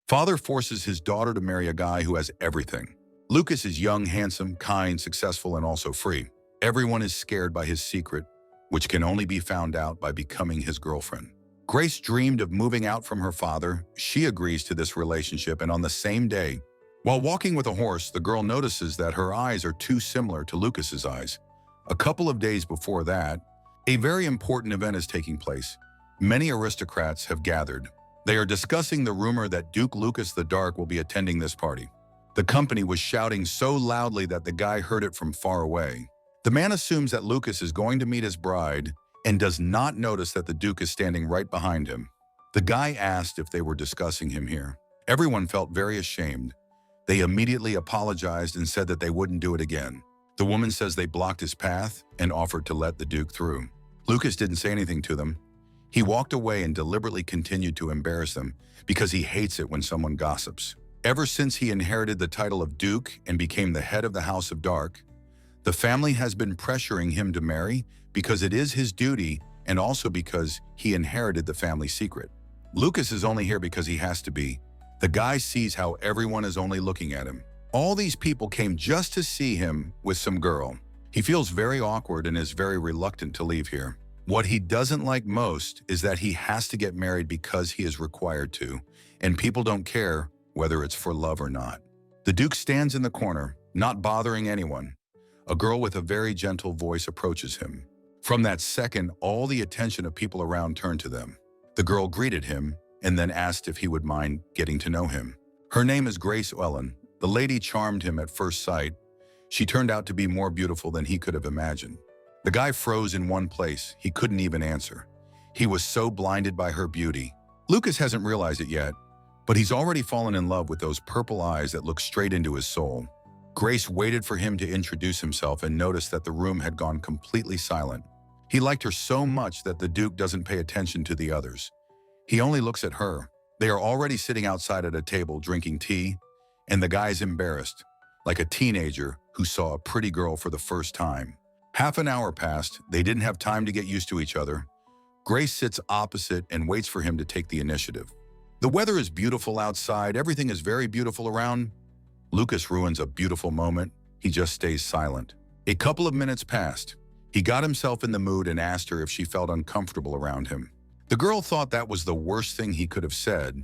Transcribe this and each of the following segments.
Father forces his daughter to marry a guy who has everything. Lucas is young, handsome, kind, successful, and also free. Everyone is scared by his secret, which can only be found out by becoming his girlfriend. Grace dreamed of moving out from her father. She agrees to this relationship, and on the same day, while walking with a horse, the girl notices that her eyes are too similar to Lucas's eyes. A couple of days before that, a very important event is taking place. Many aristocrats have gathered. They are discussing the rumor that Duke Lucas the Dark will be attending this party. The company was shouting so loudly that the guy heard it from far away. The man assumes that Lucas is going to meet his bride and does not notice that the Duke is standing right behind him. The guy asked if they were discussing him here. Everyone felt very ashamed. They immediately apologized and said that they wouldn't do it again. The woman says they blocked his path and offered to let the Duke through. Lucas didn't say anything to them. He walked away and deliberately continued to embarrass them because he hates it when someone gossips. Ever since he inherited the title of Duke and became the head of the House of Dark, the family has been pressuring him to marry because it is his duty and also because he inherited the family secret. Lucas is only here because he has to be. The guy sees how everyone is only looking at him. All these people came just to see him with some girl. He feels very awkward and is very reluctant to leave here. What he doesn't like most is that he has to get married because he is required to, and people don't care whether it's for love or not. The Duke stands in the corner, not bothering anyone. A girl with a very gentle voice approaches him. From that second, all the attention of people around turned to them. The girl greeted him and then asked if he would mind getting to know him. Her name is Grace Ellen. The lady charmed him at first sight. She turned out to be more beautiful than he could have imagined. The guy froze in one place. He couldn't even answer. He was so blinded by her beauty. Lucas hasn't realized it yet, but he's already fallen in love with those purple eyes that look straight into his soul. Grace waited for him to introduce himself and noticed that the room had gone completely silent. He liked her so much that the Duke doesn't pay attention to the others. He only looks at her. They are already sitting outside at a table drinking tea, and the guy's embarrassed, like a teenager who saw a pretty girl for the first time. Half an hour passed. They didn't have time to get used to each other. Grace sits opposite and waits for him to take the initiative. The weather is beautiful outside. Everything is very beautiful around. Lucas ruins a beautiful moment. He just stays silent. A couple of minutes passed. He got himself in the mood and asked her if she felt uncomfortable around him. The girl thought that was the worst thing he could have said.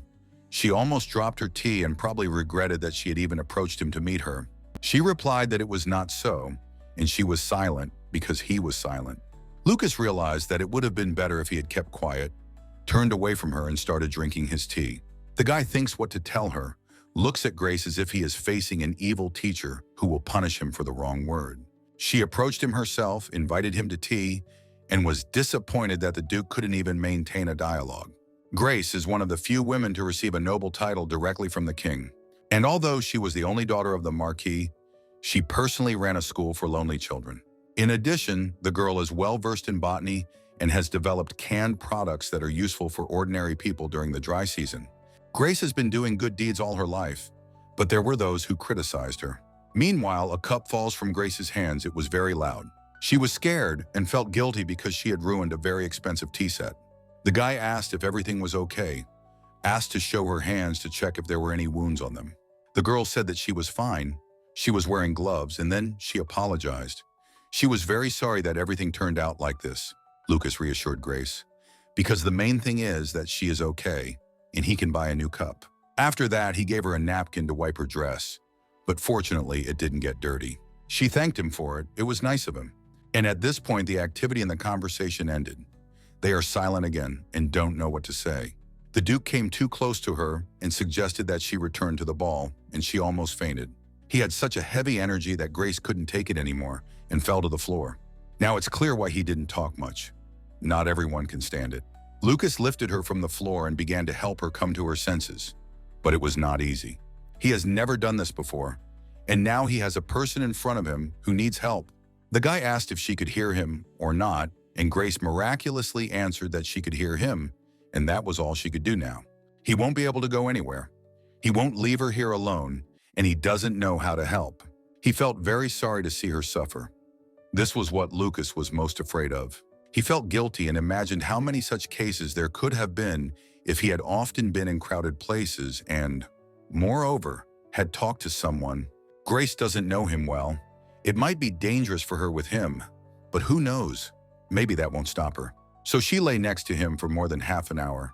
She almost dropped her tea and probably regretted that she had even approached him to meet her. She replied that it was not so, and she was silent because he was silent. Lucas realized that it would have been better if he had kept quiet, turned away from her and started drinking his tea. The guy thinks what to tell her, looks at Grace as if he is facing an evil teacher who will punish him for the wrong word. She approached him herself, invited him to tea, and was disappointed that the Duke couldn't even maintain a dialogue. Grace is one of the few women to receive a noble title directly from the king. And although she was the only daughter of the Marquis, she personally ran a school for lonely children. In addition, the girl is well-versed in botany and has developed canned products that are useful for ordinary people during the dry season. Grace has been doing good deeds all her life, but there were those who criticized her. Meanwhile, a cup falls from Grace's hands. It was very loud. She was scared and felt guilty because she had ruined a very expensive tea set. The guy asked if everything was okay, asked to show her hands to check if there were any wounds on them. The girl said that she was fine. She was wearing gloves, and then she apologized. She was very sorry that everything turned out like this, Lucas reassured Grace, because the main thing is that she is okay, and he can buy a new cup. After that, he gave her a napkin to wipe her dress, but fortunately, it didn't get dirty. She thanked him for it. It was nice of him. And at this point, the activity in the conversation ended. They are silent again and don't know what to say. The Duke came too close to her and suggested that she return to the ball, and she almost fainted. He had such a heavy energy that Grace couldn't take it anymore and fell to the floor. Now it's clear why he didn't talk much. Not everyone can stand it. Lucas lifted her from the floor and began to help her come to her senses. But it was not easy. He has never done this before, and now he has a person in front of him who needs help. The guy asked if she could hear him or not, and Grace miraculously answered that she could hear him, and that was all she could do now. He won't be able to go anywhere. He won't leave her here alone, and he doesn't know how to help. He felt very sorry to see her suffer. This was what Lucas was most afraid of. He felt guilty and imagined how many such cases there could have been if he had often been in crowded places and, moreover, had talked to someone. Grace doesn't know him well. It might be dangerous for her with him, but who knows? Maybe that won't stop her. So she lay next to him for more than half an hour.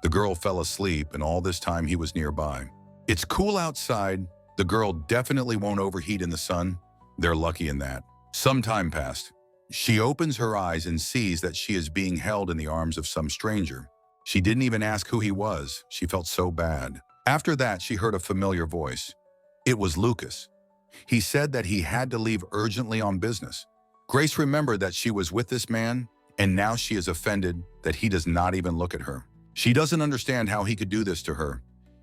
The girl fell asleep, and all this time he was nearby. It's cool outside. The girl definitely won't overheat in the sun. They're lucky in that. Some time passed. She opens her eyes and sees that she is being held in the arms of some stranger. She didn't even ask who he was. She felt so bad. After that, she heard a familiar voice. It was Lucas. He said that he had to leave urgently on business. Grace remembered that she was with this man, and now she is offended that he does not even look at her. She doesn't understand how he could do this to her,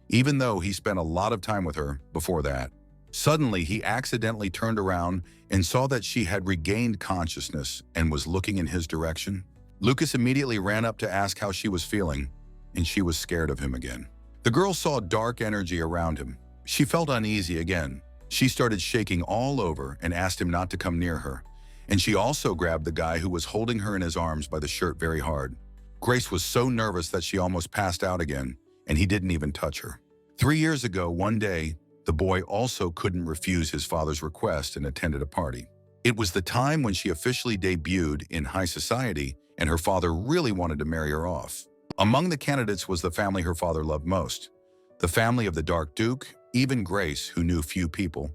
even though he spent a lot of time with her before that. Suddenly, he accidentally turned around and saw that she had regained consciousness and was looking in his direction. Lucas immediately ran up to ask how she was feeling, and she was scared of him again. The girl saw dark energy around him. She felt uneasy again. She started shaking all over and asked him not to come near her. And she also grabbed the guy who was holding her in his arms by the shirt very hard. Grace was so nervous that she almost passed out again, and he didn't even touch her. 3 years ago, one day, the boy also couldn't refuse his father's request and attended a party. It was the time when she officially debuted in high society, and her father really wanted to marry her off. Among the candidates was the family her father loved most. The family of the Dark Duke. Even Grace, who knew few people,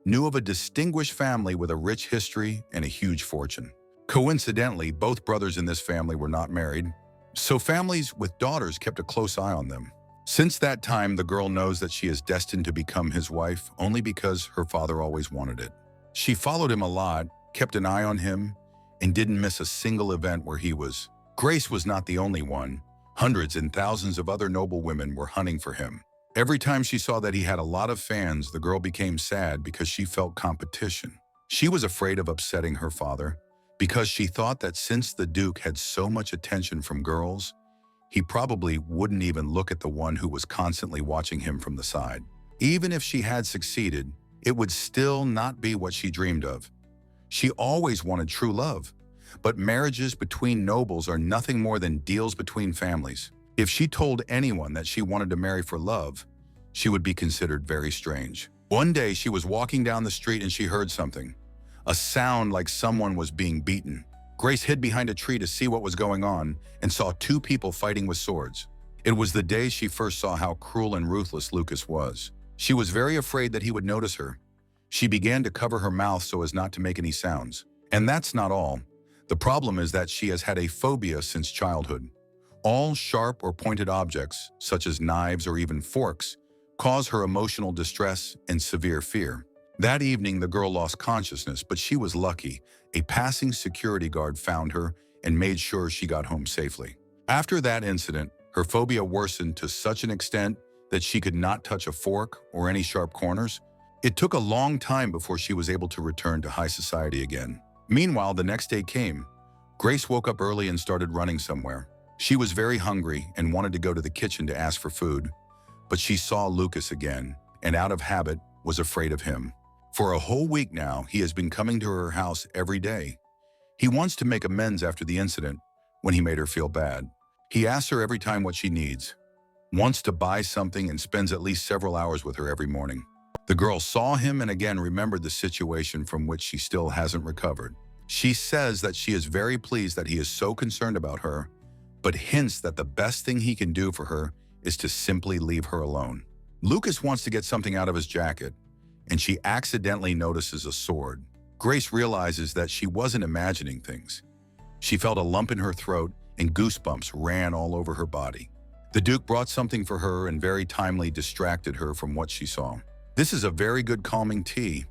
knew of a distinguished family with a rich history and a huge fortune. Coincidentally, both brothers in this family were not married, so families with daughters kept a close eye on them. Since that time, the girl knows that she is destined to become his wife only because her father always wanted it. She followed him a lot, kept an eye on him, and didn't miss a single event where he was. Grace was not the only one. Hundreds and thousands of other noble women were hunting for him. Every time she saw that he had a lot of fans, the girl became sad because she felt competition. She was afraid of upsetting her father because she thought that since the Duke had so much attention from girls, he probably wouldn't even look at the one who was constantly watching him from the side. Even if she had succeeded, it would still not be what she dreamed of. She always wanted true love, but marriages between nobles are nothing more than deals between families. If she told anyone that she wanted to marry for love, she would be considered very strange. One day, she was walking down the street and she heard something. A sound like someone was being beaten. Grace hid behind a tree to see what was going on and saw 2 people fighting with swords. It was the day she first saw how cruel and ruthless Lucas was. She was very afraid that he would notice her. She began to cover her mouth so as not to make any sounds. And that's not all. The problem is that she has had a phobia since childhood. All sharp or pointed objects, such as knives or even forks, cause her emotional distress and severe fear. That evening, the girl lost consciousness, but she was lucky. A passing security guard found her and made sure she got home safely. After that incident, her phobia worsened to such an extent that she could not touch a fork or any sharp corners. It took a long time before she was able to return to high society again. Meanwhile, the next day came. Grace woke up early and started running somewhere. She was very hungry and wanted to go to the kitchen to ask for food, but she saw Lucas again, and out of habit, was afraid of him. For a whole week now, he has been coming to her house every day. He wants to make amends after the incident, when he made her feel bad. He asks her every time what she needs, wants to buy something, and spends at least several hours with her every morning. The girl saw him and again remembered the situation from which she still hasn't recovered. She says that she is very pleased that he is so concerned about her, but hints that the best thing he can do for her is to simply leave her alone. Lucas wants to get something out of his jacket, and she accidentally notices a sword. Grace realizes that she wasn't imagining things. She felt a lump in her throat and goosebumps ran all over her body. The Duke brought something for her and very timely distracted her from what she saw. This is a very good calming tea.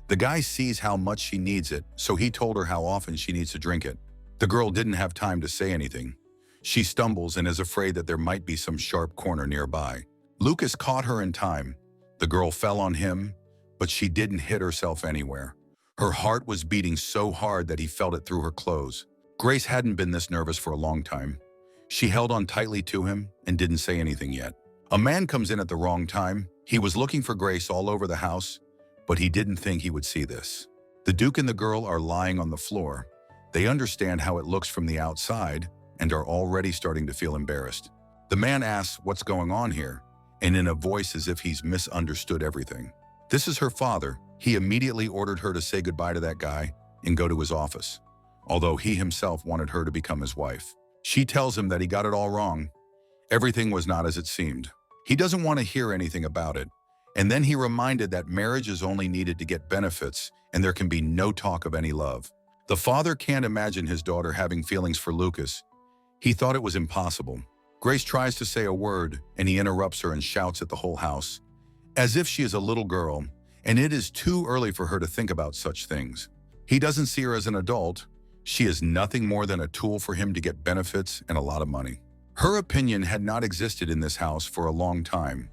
The guy sees how much she needs it, so he told her how often she needs to drink it. The girl didn't have time to say anything. She stumbles and is afraid that there might be some sharp corner nearby. Lucas caught her in time. The girl fell on him, but she didn't hit herself anywhere. Her heart was beating so hard that he felt it through her clothes. Grace hadn't been this nervous for a long time. She held on tightly to him and didn't say anything yet. A man comes in at the wrong time. He was looking for Grace all over the house, but he didn't think he would see this. The Duke and the girl are lying on the floor. They understand how it looks from the outside and are already starting to feel embarrassed. The man asks what's going on here, and in a voice as if he's misunderstood everything. This is her father. He immediately ordered her to say goodbye to that guy and go to his office, although he himself wanted her to become his wife. She tells him that he got it all wrong. Everything was not as it seemed. He doesn't want to hear anything about it. And then he reminded that marriage is only needed to get benefits and there can be no talk of any love. The father can't imagine his daughter having feelings for Lucas. He thought it was impossible. Grace tries to say a word and he interrupts her and shouts at the whole house, as if she is a little girl and it is too early for her to think about such things. He doesn't see her as an adult. She is nothing more than a tool for him to get benefits and a lot of money. Her opinion had not existed in this house for a long time.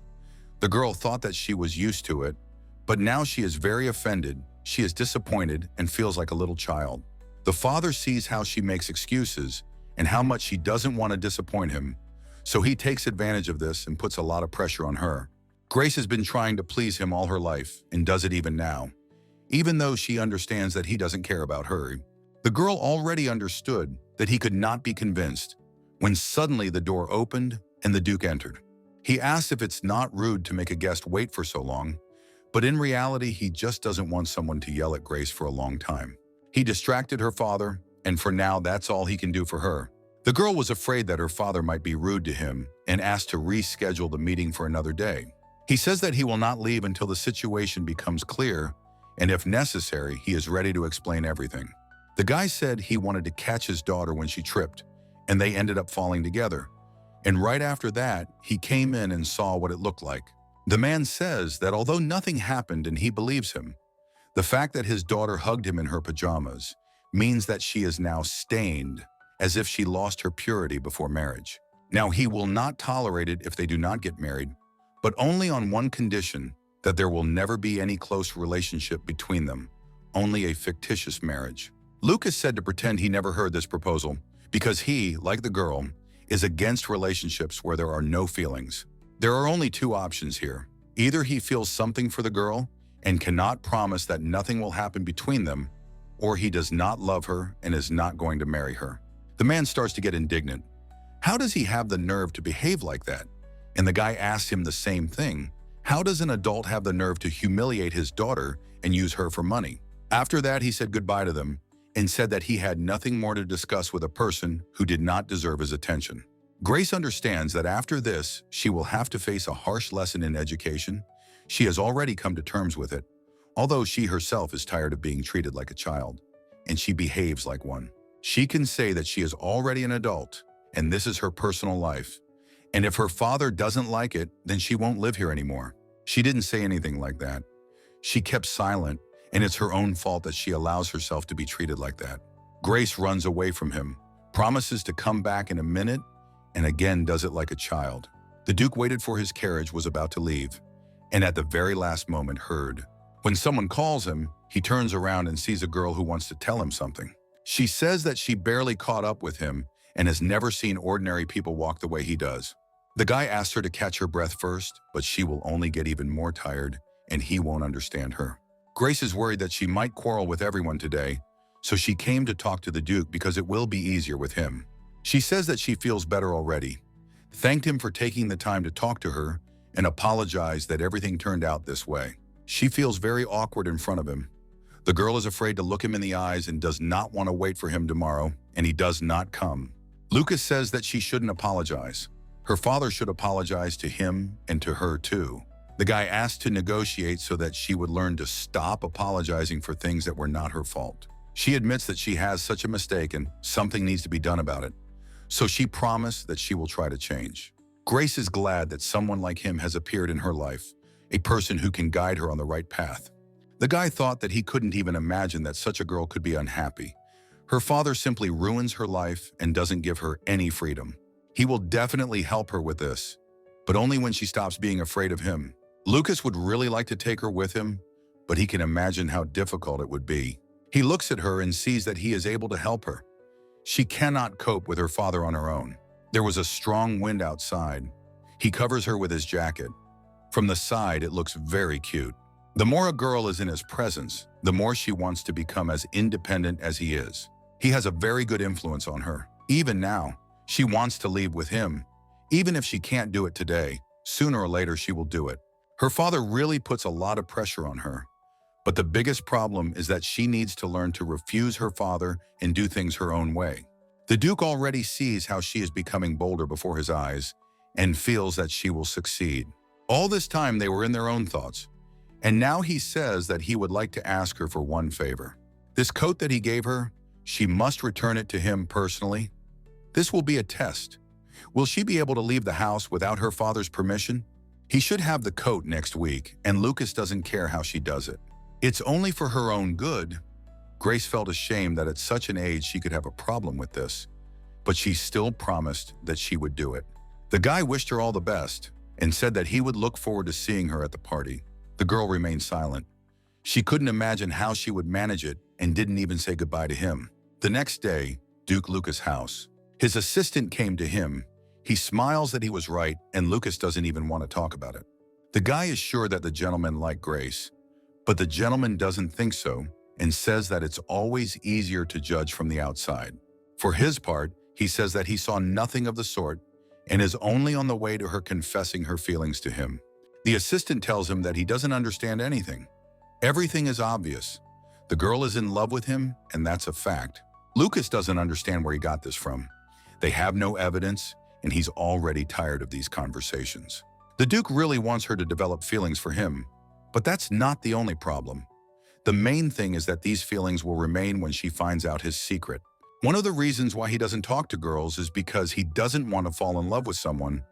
The girl thought that she was used to it, but now she is very offended. She is disappointed and feels like a little child. The father sees how she makes excuses and how much she doesn't want to disappoint him, so he takes advantage of this and puts a lot of pressure on her. Grace has been trying to please him all her life and does it even now, even though she understands that he doesn't care about her. The girl already understood that he could not be convinced when suddenly the door opened and the Duke entered. He asks if it's not rude to make a guest wait for so long, but in reality, he just doesn't want someone to yell at Grace for a long time. He distracted her father, and for now, that's all he can do for her. The girl was afraid that her father might be rude to him and asked to reschedule the meeting for another day. He says that he will not leave until the situation becomes clear, and if necessary, he is ready to explain everything. The guy said he wanted to catch his daughter when she tripped, and they ended up falling together. And right after that, he came in and saw what it looked like. The man says that although nothing happened and he believes him, the fact that his daughter hugged him in her pajamas means that she is now stained, as if she lost her purity before marriage. Now, he will not tolerate it if they do not get married, but only on one condition, that there will never be any close relationship between them, only a fictitious marriage. Lucas said to pretend he never heard this proposal because he, like the girl, is against relationships where there are no feelings. There are only two options here. Either he feels something for the girl and cannot promise that nothing will happen between them, or he does not love her and is not going to marry her. The man starts to get indignant. How does he have the nerve to behave like that? And the guy asks him the same thing. How does an adult have the nerve to humiliate his daughter and use her for money? After that, he said goodbye to them and said that he had nothing more to discuss with a person who did not deserve his attention. Grace understands that after this, she will have to face a harsh lesson in education. She has already come to terms with it, although she herself is tired of being treated like a child, and she behaves like one. She can say that she is already an adult, and this is her personal life. And if her father doesn't like it, then she won't live here anymore. She didn't say anything like that. She kept silent, and it's her own fault that she allows herself to be treated like that. Grace runs away from him, promises to come back in a minute, and again does it like a child. The Duke waited for his carriage, was about to leave, and at the very last moment heard. When someone calls him, he turns around and sees a girl who wants to tell him something. She says that she barely caught up with him and has never seen ordinary people walk the way he does. The guy asks her to catch her breath first, but she will only get even more tired, and he won't understand her. Grace is worried that she might quarrel with everyone today, so she came to talk to the Duke because it will be easier with him. She says that she feels better already, thanked him for taking the time to talk to her, and apologized that everything turned out this way. She feels very awkward in front of him. The girl is afraid to look him in the eyes and does not want to wait for him tomorrow, and he does not come. Lucas says that she shouldn't apologize. Her father should apologize to him and to her too. The guy asked to negotiate so that she would learn to stop apologizing for things that were not her fault. She admits that she has such a mistake and something needs to be done about it. So she promised that she will try to change. Grace is glad that someone like him has appeared in her life, a person who can guide her on the right path. The guy thought that he couldn't even imagine that such a girl could be unhappy. Her father simply ruins her life and doesn't give her any freedom. He will definitely help her with this, but only when she stops being afraid of him. Lucas would really like to take her with him, but he can imagine how difficult it would be. He looks at her and sees that he is able to help her. She cannot cope with her father on her own. There was a strong wind outside. He covers her with his jacket. From the side, it looks very cute. The more a girl is in his presence, the more she wants to become as independent as he is. He has a very good influence on her. Even now, she wants to leave with him, Even if she can't do it today, sooner or later she will do it. Her father really puts a lot of pressure on her. But the biggest problem is that she needs to learn to refuse her father and do things her own way. The Duke already sees how she is becoming bolder before his eyes and feels that she will succeed. All this time they were in their own thoughts, and now he says that he would like to ask her for one favor. This coat that he gave her, she must return it to him personally. This will be a test. Will she be able to leave the house without her father's permission? He should have the coat next week, and Lucas doesn't care how she does it. It's only for her own good. Grace felt ashamed that at such an age she could have a problem with this, but she still promised that she would do it. The guy wished her all the best and said that he would look forward to seeing her at the party. The girl remained silent. She couldn't imagine how she would manage it and didn't even say goodbye to him. The next day, Duke Lucas' house. His assistant came to him. He smiles that he was right, and Lucas doesn't even want to talk about it. The guy is sure that the gentleman liked Grace, but the gentleman doesn't think so and says that it's always easier to judge from the outside. For his part, he says that he saw nothing of the sort and is only on the way to her confessing her feelings to him. The assistant tells him that he doesn't understand anything. Everything is obvious. The girl is in love with him, and that's a fact. Lucas doesn't understand where he got this from. They have no evidence, and he's already tired of these conversations. The Duke really wants her to develop feelings for him, but that's not the only problem. The main thing is that these feelings will remain when she finds out his secret. One of the reasons why he doesn't talk to girls is because he doesn't want to fall in love with someone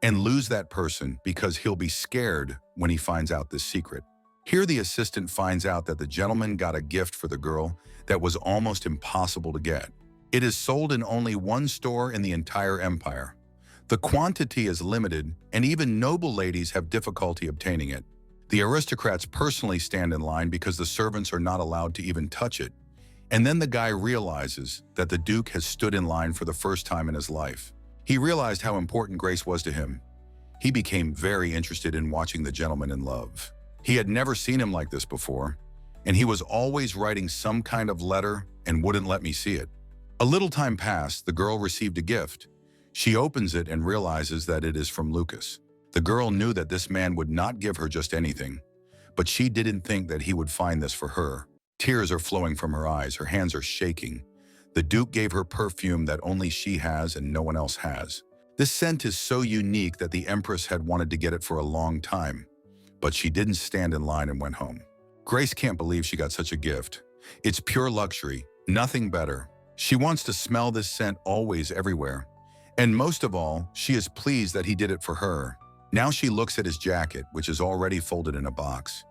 and lose that person because he'll be scared when he finds out this secret. Here the assistant finds out that the gentleman got a gift for the girl that was almost impossible to get. It is sold in only one store in the entire empire. The quantity is limited, and even noble ladies have difficulty obtaining it. The aristocrats personally stand in line because the servants are not allowed to even touch it. And then the guy realizes that the Duke has stood in line for the first time in his life. He realized how important Grace was to him. He became very interested in watching the gentleman in love. He had never seen him like this before, and he was always writing some kind of letter and wouldn't let me see it. A little time passed, the girl received a gift. She opens it and realizes that it is from Lucas. The girl knew that this man would not give her just anything, but she didn't think that he would find this for her. Tears are flowing from her eyes, her hands are shaking. The Duke gave her perfume that only she has and no one else has. This scent is so unique that the Empress had wanted to get it for a long time, but she didn't stand in line and went home. Grace can't believe she got such a gift. It's pure luxury, nothing better. She wants to smell this scent always everywhere. And most of all, she is pleased that he did it for her. Now she looks at his jacket, which is already folded in a box.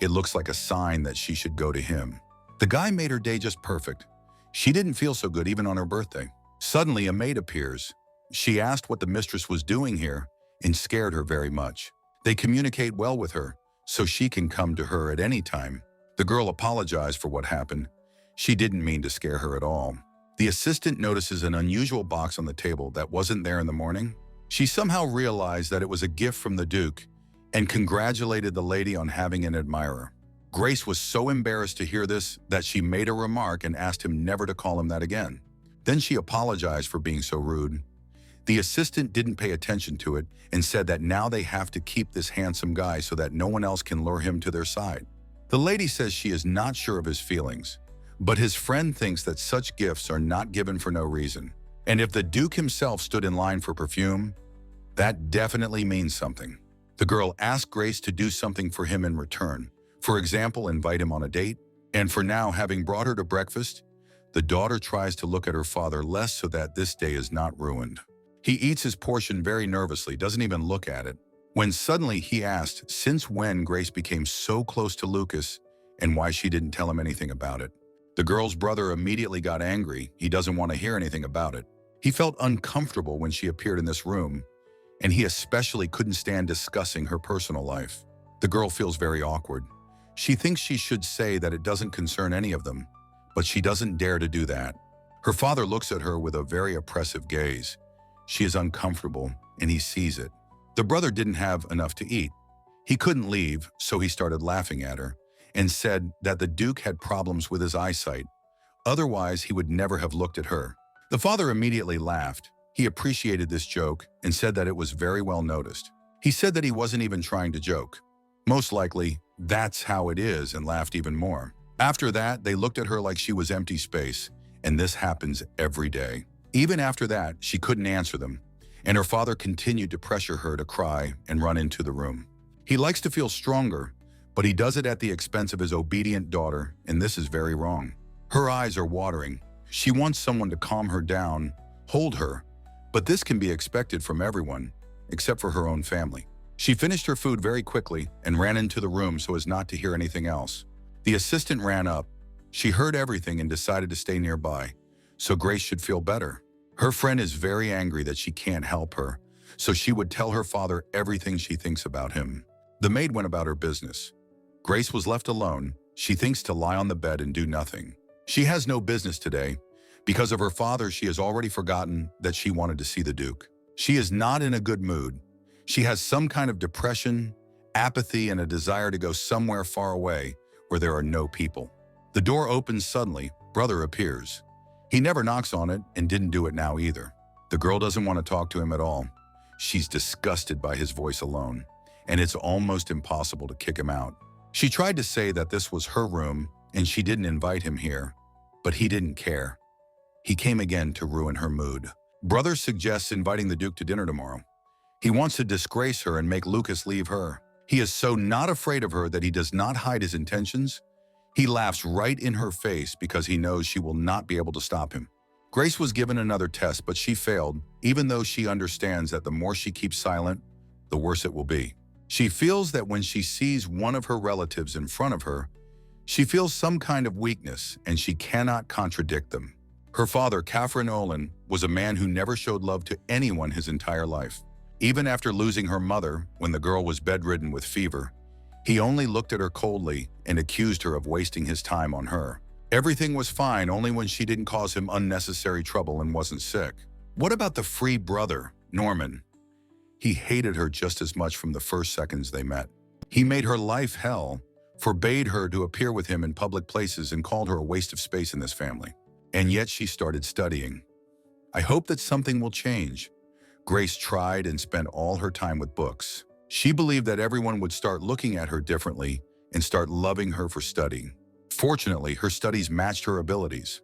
It looks like a sign that she should go to him. The guy made her day just perfect. She didn't feel so good even on her birthday. Suddenly, a maid appears. She asked what the mistress was doing here and scared her very much. They communicate well with her, so she can come to her at any time. The girl apologized for what happened. She didn't mean to scare her at all. The assistant notices an unusual box on the table that wasn't there in the morning. She somehow realized that it was a gift from the Duke and congratulated the lady on having an admirer. Grace was so embarrassed to hear this that she made a remark and asked him never to call him that again. Then she apologized for being so rude. The assistant didn't pay attention to it and said that now they have to keep this handsome guy so that no one else can lure him to their side. The lady says she is not sure of his feelings, but his friend thinks that such gifts are not given for no reason. And if the Duke himself stood in line for perfume, that definitely means something. The girl asked Grace to do something for him in return. For example, invite him on a date. And for now, having brought her to breakfast, the daughter tries to look at her father less so that this day is not ruined. He eats his portion very nervously, doesn't even look at it, when suddenly he asked since when Grace became so close to Lucas and why she didn't tell him anything about it. The girl's brother immediately got angry. He doesn't want to hear anything about it. He felt uncomfortable when she appeared in this room, and he especially couldn't stand discussing her personal life. The girl feels very awkward. She thinks she should say that it doesn't concern any of them, but she doesn't dare to do that. Her father looks at her with a very oppressive gaze. She is uncomfortable, and he sees it. The brother didn't have enough to eat. He couldn't leave, so he started laughing at her and said that the Duke had problems with his eyesight. Otherwise, he would never have looked at her. The father immediately laughed. He appreciated this joke and said that it was very well noticed. He said that he wasn't even trying to joke. Most likely, that's how it is, and laughed even more. After that, they looked at her like she was empty space, and this happens every day. Even after that, she couldn't answer them, and her father continued to pressure her to cry and run into the room. He likes to feel stronger, but he does it at the expense of his obedient daughter, and this is very wrong. Her eyes are watering. She wants someone to calm her down, hold her, but this can be expected from everyone, except for her own family. She finished her food very quickly and ran into the room so as not to hear anything else. The assistant ran up. She heard everything and decided to stay nearby, so Grace should feel better. Her friend is very angry that she can't help her, so she would tell her father everything she thinks about him. The maid went about her business. Grace was left alone. She thinks to lie on the bed and do nothing. She has no business today. Because of her father, she has already forgotten that she wanted to see the Duke. She is not in a good mood. She has some kind of depression, apathy, and a desire to go somewhere far away where there are no people. The door opens suddenly. Brother appears. He never knocks on it and didn't do it now either. The girl doesn't want to talk to him at all. She's disgusted by his voice alone, and it's almost impossible to kick him out. She tried to say that this was her room and she didn't invite him here, but he didn't care. He came again to ruin her mood. Brother suggests inviting the Duke to dinner tomorrow. He wants to disgrace her and make Lucas leave her. He is so not afraid of her that he does not hide his intentions. He laughs right in her face because he knows she will not be able to stop him. Grace was given another test, but she failed, even though she understands that the more she keeps silent, the worse it will be. She feels that when she sees one of her relatives in front of her, she feels some kind of weakness and she cannot contradict them. Her father, Catherine Olin, was a man who never showed love to anyone his entire life. Even after losing her mother when the girl was bedridden with fever, he only looked at her coldly and accused her of wasting his time on her. Everything was fine only when she didn't cause him unnecessary trouble and wasn't sick. What about the free brother, Norman? He hated her just as much from the first seconds they met. He made her life hell, forbade her to appear with him in public places, and called her a waste of space in this family. And yet she started studying. I hope that something will change. Grace tried and spent all her time with books. She believed that everyone would start looking at her differently and start loving her for studying. Fortunately, her studies matched her abilities.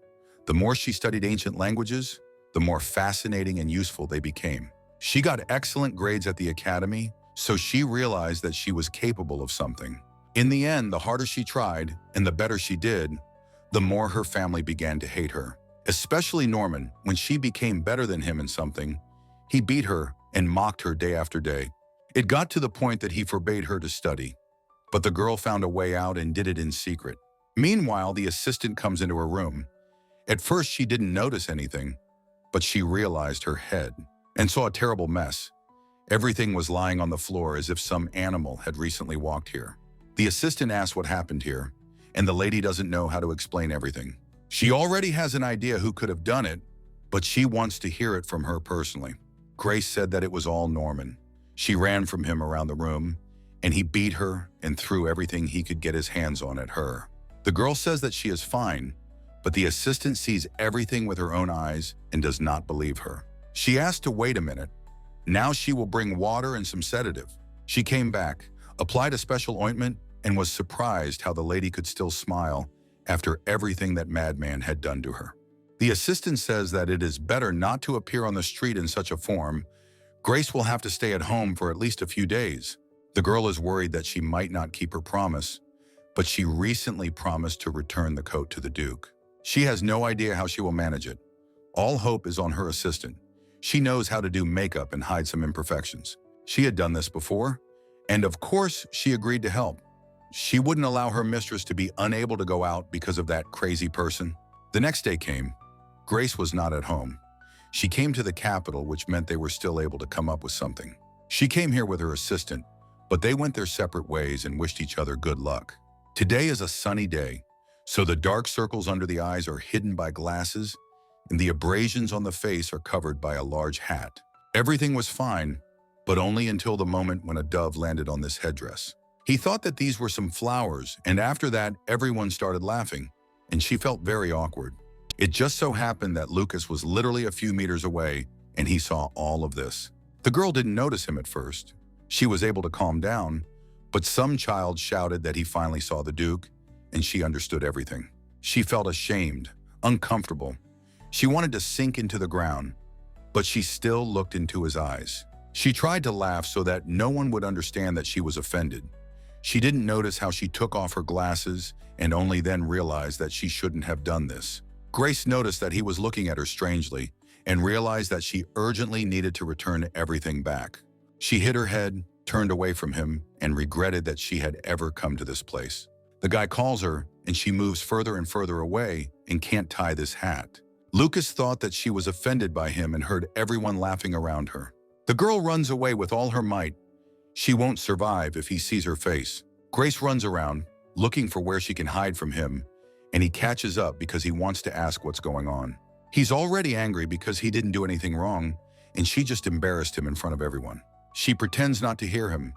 The more she studied ancient languages, the more fascinating and useful they became. She got excellent grades at the academy, so she realized that she was capable of something. In the end, the harder she tried and the better she did, the more her family began to hate her. Especially Norman. When she became better than him in something, he beat her and mocked her day after day. It got to the point that he forbade her to study. But the girl found a way out and did it in secret. Meanwhile, the assistant comes into her room. At first, she didn't notice anything, but she realized her head and saw a terrible mess. Everything was lying on the floor as if some animal had recently walked here. The assistant asked what happened here, and the lady doesn't know how to explain everything. She already has an idea who could have done it, but she wants to hear it from her personally. Grace said that it was all Norman. She ran from him around the room, and he beat her and threw everything he could get his hands on at her. The girl says that she is fine, but the assistant sees everything with her own eyes and does not believe her. She asked to wait a minute. Now she will bring water and some sedative. She came back, applied a special ointment, and was surprised how the lady could still smile after everything that madman had done to her. The assistant says that it is better not to appear on the street in such a form. Grace will have to stay at home for at least a few days. The girl is worried that she might not keep her promise, but she recently promised to return the coat to the Duke. She has no idea how she will manage it. All hope is on her assistant. She knows how to do makeup and hide some imperfections. She had done this before, and of course she agreed to help. She wouldn't allow her mistress to be unable to go out because of that crazy person. The next day came. Grace was not at home. She came to the capital, which meant they were still able to come up with something. She came here with her assistant, but they went their separate ways and wished each other good luck. Today is a sunny day, so the dark circles under the eyes are hidden by glasses, and the abrasions on the face are covered by a large hat. Everything was fine, but only until the moment when a dove landed on this headdress. He thought that these were some flowers, and after that, everyone started laughing, and she felt very awkward. It just so happened that Lucas was literally a few meters away, and he saw all of this. The girl didn't notice him at first. She was able to calm down, but some child shouted that he finally saw the Duke, and she understood everything. She felt ashamed, uncomfortable. She wanted to sink into the ground, but she still looked into his eyes. She tried to laugh so that no one would understand that she was offended. She didn't notice how she took off her glasses and only then realized that she shouldn't have done this. Grace noticed that he was looking at her strangely and realized that she urgently needed to return everything back. She hid her head, turned away from him, and regretted that she had ever come to this place. The guy calls her, and she moves further and further away and can't tie this hat. Lucas thought that she was offended by him and heard everyone laughing around her. The girl runs away with all her might. She won't survive if he sees her face. Grace runs around, looking for where she can hide from him, and he catches up because he wants to ask what's going on. He's already angry because he didn't do anything wrong, and she just embarrassed him in front of everyone. She pretends not to hear him,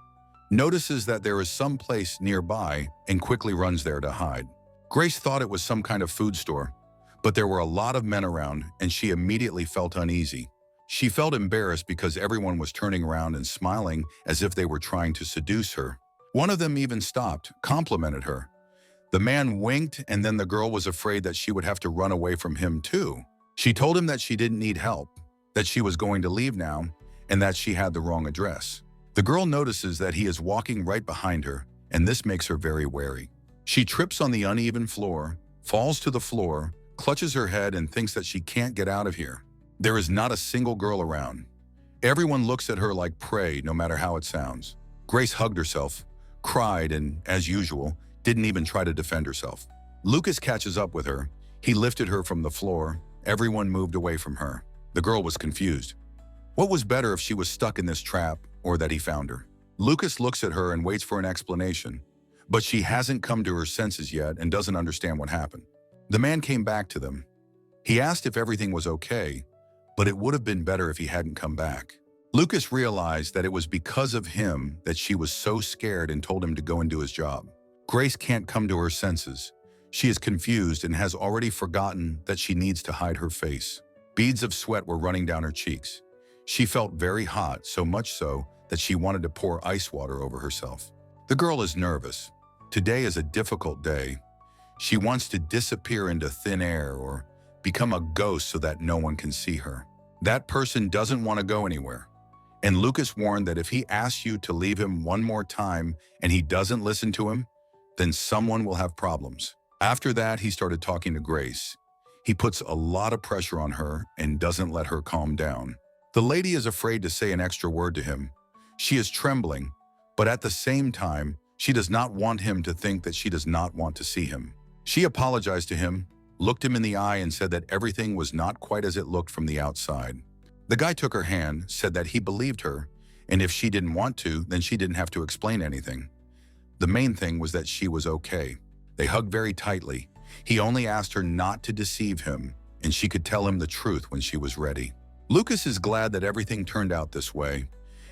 notices that there is some place nearby, and quickly runs there to hide. Grace thought it was some kind of food store, but there were a lot of men around, and she immediately felt uneasy. She felt embarrassed because everyone was turning around and smiling as if they were trying to seduce her. One of them even stopped, complimented her. The man winked, and then the girl was afraid that she would have to run away from him too. She told him that she didn't need help, that she was going to leave now, and that she had the wrong address. The girl notices that he is walking right behind her, and this makes her very wary. She trips on the uneven floor, falls to the floor, clutches her head, and thinks that she can't get out of here. There is not a single girl around. Everyone looks at her like prey, no matter how it sounds. Grace hugged herself, cried, and, as usual, didn't even try to defend herself. Lucas catches up with her. He lifted her from the floor. Everyone moved away from her. The girl was confused. What was better if she was stuck in this trap or that he found her? Lucas looks at her and waits for an explanation, but she hasn't come to her senses yet and doesn't understand what happened. The man came back to them. He asked if everything was okay, but it would have been better if he hadn't come back. Lucas realized that it was because of him that she was so scared and told him to go and do his job. Grace can't come to her senses. She is confused and has already forgotten that she needs to hide her face. Beads of sweat were running down her cheeks. She felt very hot, so much so that she wanted to pour ice water over herself. The girl is nervous. Today is a difficult day. She wants to disappear into thin air or become a ghost so that no one can see her. That person doesn't want to go anywhere. And Lucas warned that if he asks you to leave him one more time and he doesn't listen to him, then someone will have problems. After that, he started talking to Grace. He puts a lot of pressure on her and doesn't let her calm down. The lady is afraid to say an extra word to him. She is trembling, but at the same time, she does not want him to think that she does not want to see him. She apologized to him, looked him in the eye, and said that everything was not quite as it looked from the outside. The guy took her hand, said that he believed her, and if she didn't want to, then she didn't have to explain anything. The main thing was that she was okay. They hugged very tightly. He only asked her not to deceive him, and she could tell him the truth when she was ready. Lucas is glad that everything turned out this way,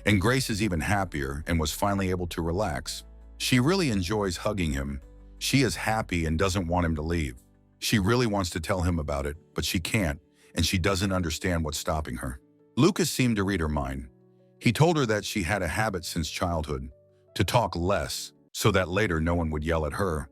and Grace is even happier and was finally able to relax. She really enjoys hugging him. She is happy and doesn't want him to leave. She really wants to tell him about it, but she can't, and she doesn't understand what's stopping her. Lucas seemed to read her mind. He told her that she had a habit since childhood, to talk less, so that later no one would yell at her.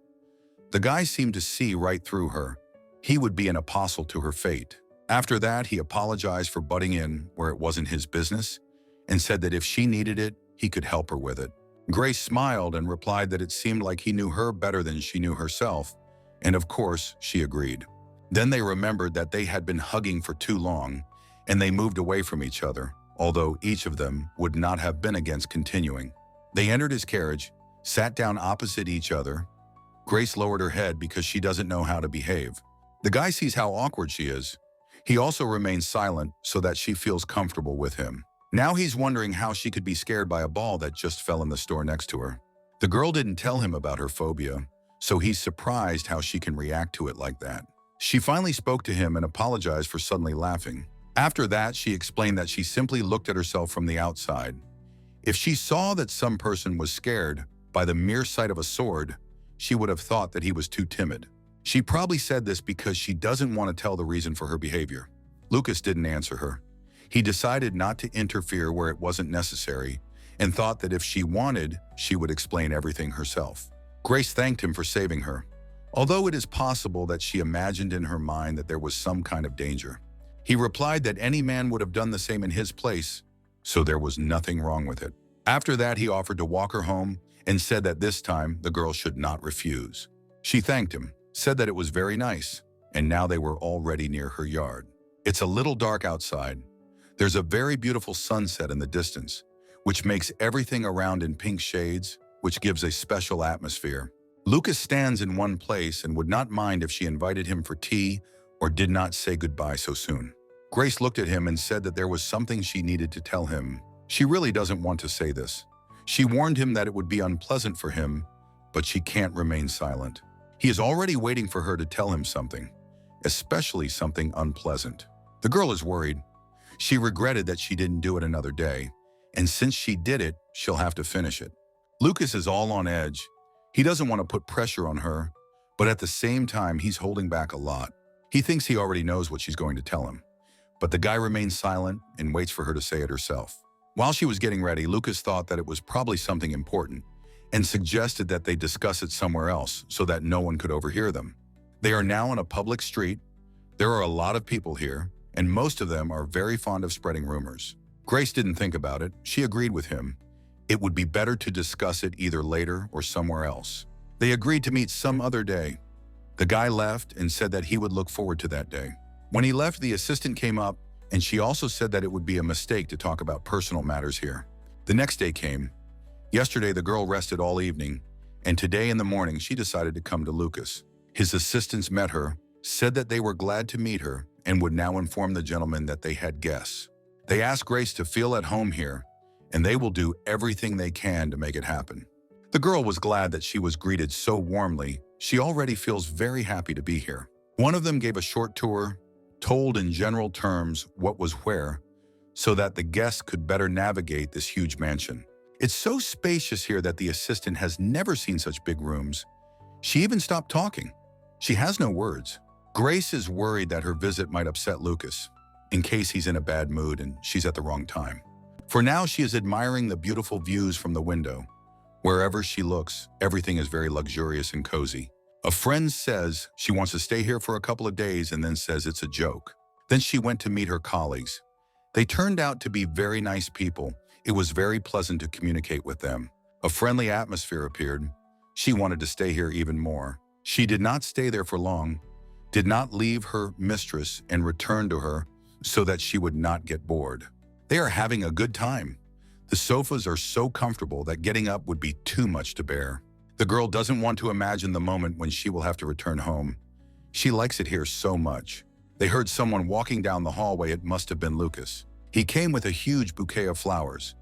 The guy seemed to see right through her. He would be an apostle to her fate. After that, he apologized for butting in where it wasn't his business and said that if she needed it, he could help her with it. Grace smiled and replied that it seemed like he knew her better than she knew herself, and of course, she agreed. Then they remembered that they had been hugging for too long, and they moved away from each other, although each of them would not have been against continuing. They entered his carriage, sat down opposite each other. Grace lowered her head because she doesn't know how to behave. The guy sees how awkward she is. He also remains silent so that she feels comfortable with him. Now he's wondering how she could be scared by a ball that just fell in the store next to her. The girl didn't tell him about her phobia, so he's surprised how she can react to it like that. She finally spoke to him and apologized for suddenly laughing. After that, she explained that she simply looked at herself from the outside. If she saw that some person was scared by the mere sight of a sword, she would have thought that he was too timid. She probably said this because she doesn't want to tell the reason for her behavior. Lucas didn't answer her. He decided not to interfere where it wasn't necessary and thought that if she wanted, she would explain everything herself. Grace thanked him for saving her, although it is possible that she imagined in her mind that there was some kind of danger. He replied that any man would have done the same in his place, so there was nothing wrong with it. After that, he offered to walk her home and said that this time the girl should not refuse. She thanked him, said that it was very nice, and now they were already near her yard. It's a little dark outside. There's a very beautiful sunset in the distance, which makes everything around in pink shades, which gives a special atmosphere. Lucas stands in one place and would not mind if she invited him for tea or did not say goodbye so soon. Grace looked at him and said that there was something she needed to tell him. She really doesn't want to say this. She warned him that it would be unpleasant for him, but she can't remain silent. He is already waiting for her to tell him something, especially something unpleasant. The girl is worried. She regretted that she didn't do it another day, and since she did it, she'll have to finish it. Lucas is all on edge. He doesn't want to put pressure on her, but at the same time, he's holding back a lot. He thinks he already knows what she's going to tell him, but the guy remains silent and waits for her to say it herself. While she was getting ready, Lucas thought that it was probably something important and suggested that they discuss it somewhere else so that no one could overhear them. They are now on a public street. There are a lot of people here, and most of them are very fond of spreading rumors. Grace didn't think about it. She agreed with him. It would be better to discuss it either later or somewhere else. They agreed to meet some other day. The guy left and said that he would look forward to that day. When he left, the assistant came up, and she also said that it would be a mistake to talk about personal matters here. The next day came. Yesterday, the girl rested all evening, and today in the morning, she decided to come to Lucas. His assistants met her, said that they were glad to meet her, and would now inform the gentleman that they had guests. They asked Grace to feel at home here, and they will do everything they can to make it happen. The girl was glad that she was greeted so warmly. She already feels very happy to be here. One of them gave a short tour, told in general terms what was where, so that the guests could better navigate this huge mansion. It's so spacious here that the assistant has never seen such big rooms. She even stopped talking. She has no words. Grace is worried that her visit might upset Lucas, in case he's in a bad mood and she's at the wrong time. For now, she is admiring the beautiful views from the window. Wherever she looks, everything is very luxurious and cozy. A friend says she wants to stay here for a couple of days and then says it's a joke. Then she went to meet her colleagues. They turned out to be very nice people. It was very pleasant to communicate with them. A friendly atmosphere appeared. She wanted to stay here even more. She did not stay there for long, did not leave her mistress and return to her so that she would not get bored. They are having a good time. The sofas are so comfortable that getting up would be too much to bear. The girl doesn't want to imagine the moment when she will have to return home. She likes it here so much. They heard someone walking down the hallway. It must have been Lucas. He came with a huge bouquet of flowers.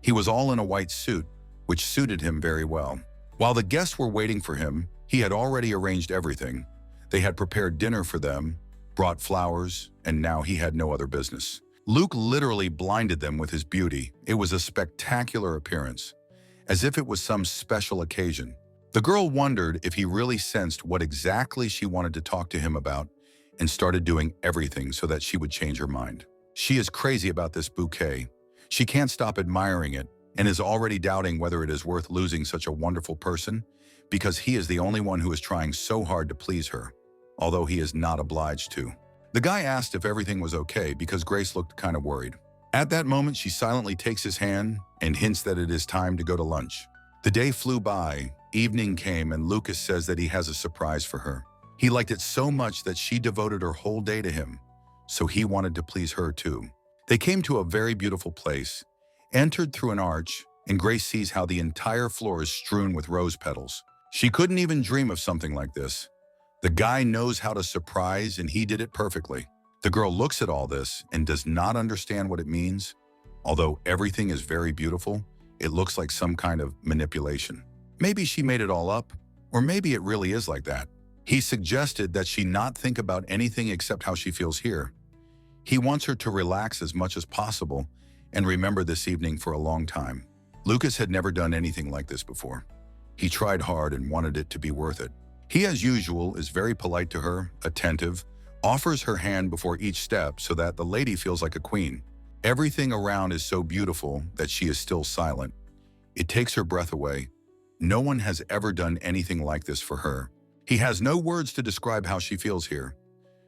He was all in a white suit, which suited him very well. While the guests were waiting for him, he had already arranged everything. They had prepared dinner for them, brought flowers, and now he had no other business. Luke literally blinded them with his beauty. It was a spectacular appearance, as if it was some special occasion. The girl wondered if he really sensed what exactly she wanted to talk to him about and started doing everything so that she would change her mind. She is crazy about this bouquet. She can't stop admiring it and is already doubting whether it is worth losing such a wonderful person because he is the only one who is trying so hard to please her, although he is not obliged to. The guy asked if everything was okay because Grace looked kind of worried. At that moment, she silently takes his hand and hints that it is time to go to lunch. The day flew by, evening came, and Lucas says that he has a surprise for her. He liked it so much that she devoted her whole day to him, so he wanted to please her too. They came to a very beautiful place, entered through an arch, and Grace sees how the entire floor is strewn with rose petals. She couldn't even dream of something like this. The guy knows how to surprise, and he did it perfectly. The girl looks at all this and does not understand what it means. Although everything is very beautiful, it looks like some kind of manipulation. Maybe she made it all up, or maybe it really is like that. He suggested that she not think about anything except how she feels here. He wants her to relax as much as possible and remember this evening for a long time. Lucas had never done anything like this before. He tried hard and wanted it to be worth it. He, as usual, is very polite to her, attentive, offers her hand before each step so that the lady feels like a queen. Everything around is so beautiful that she is still silent. It takes her breath away. No one has ever done anything like this for her. He has no words to describe how she feels here.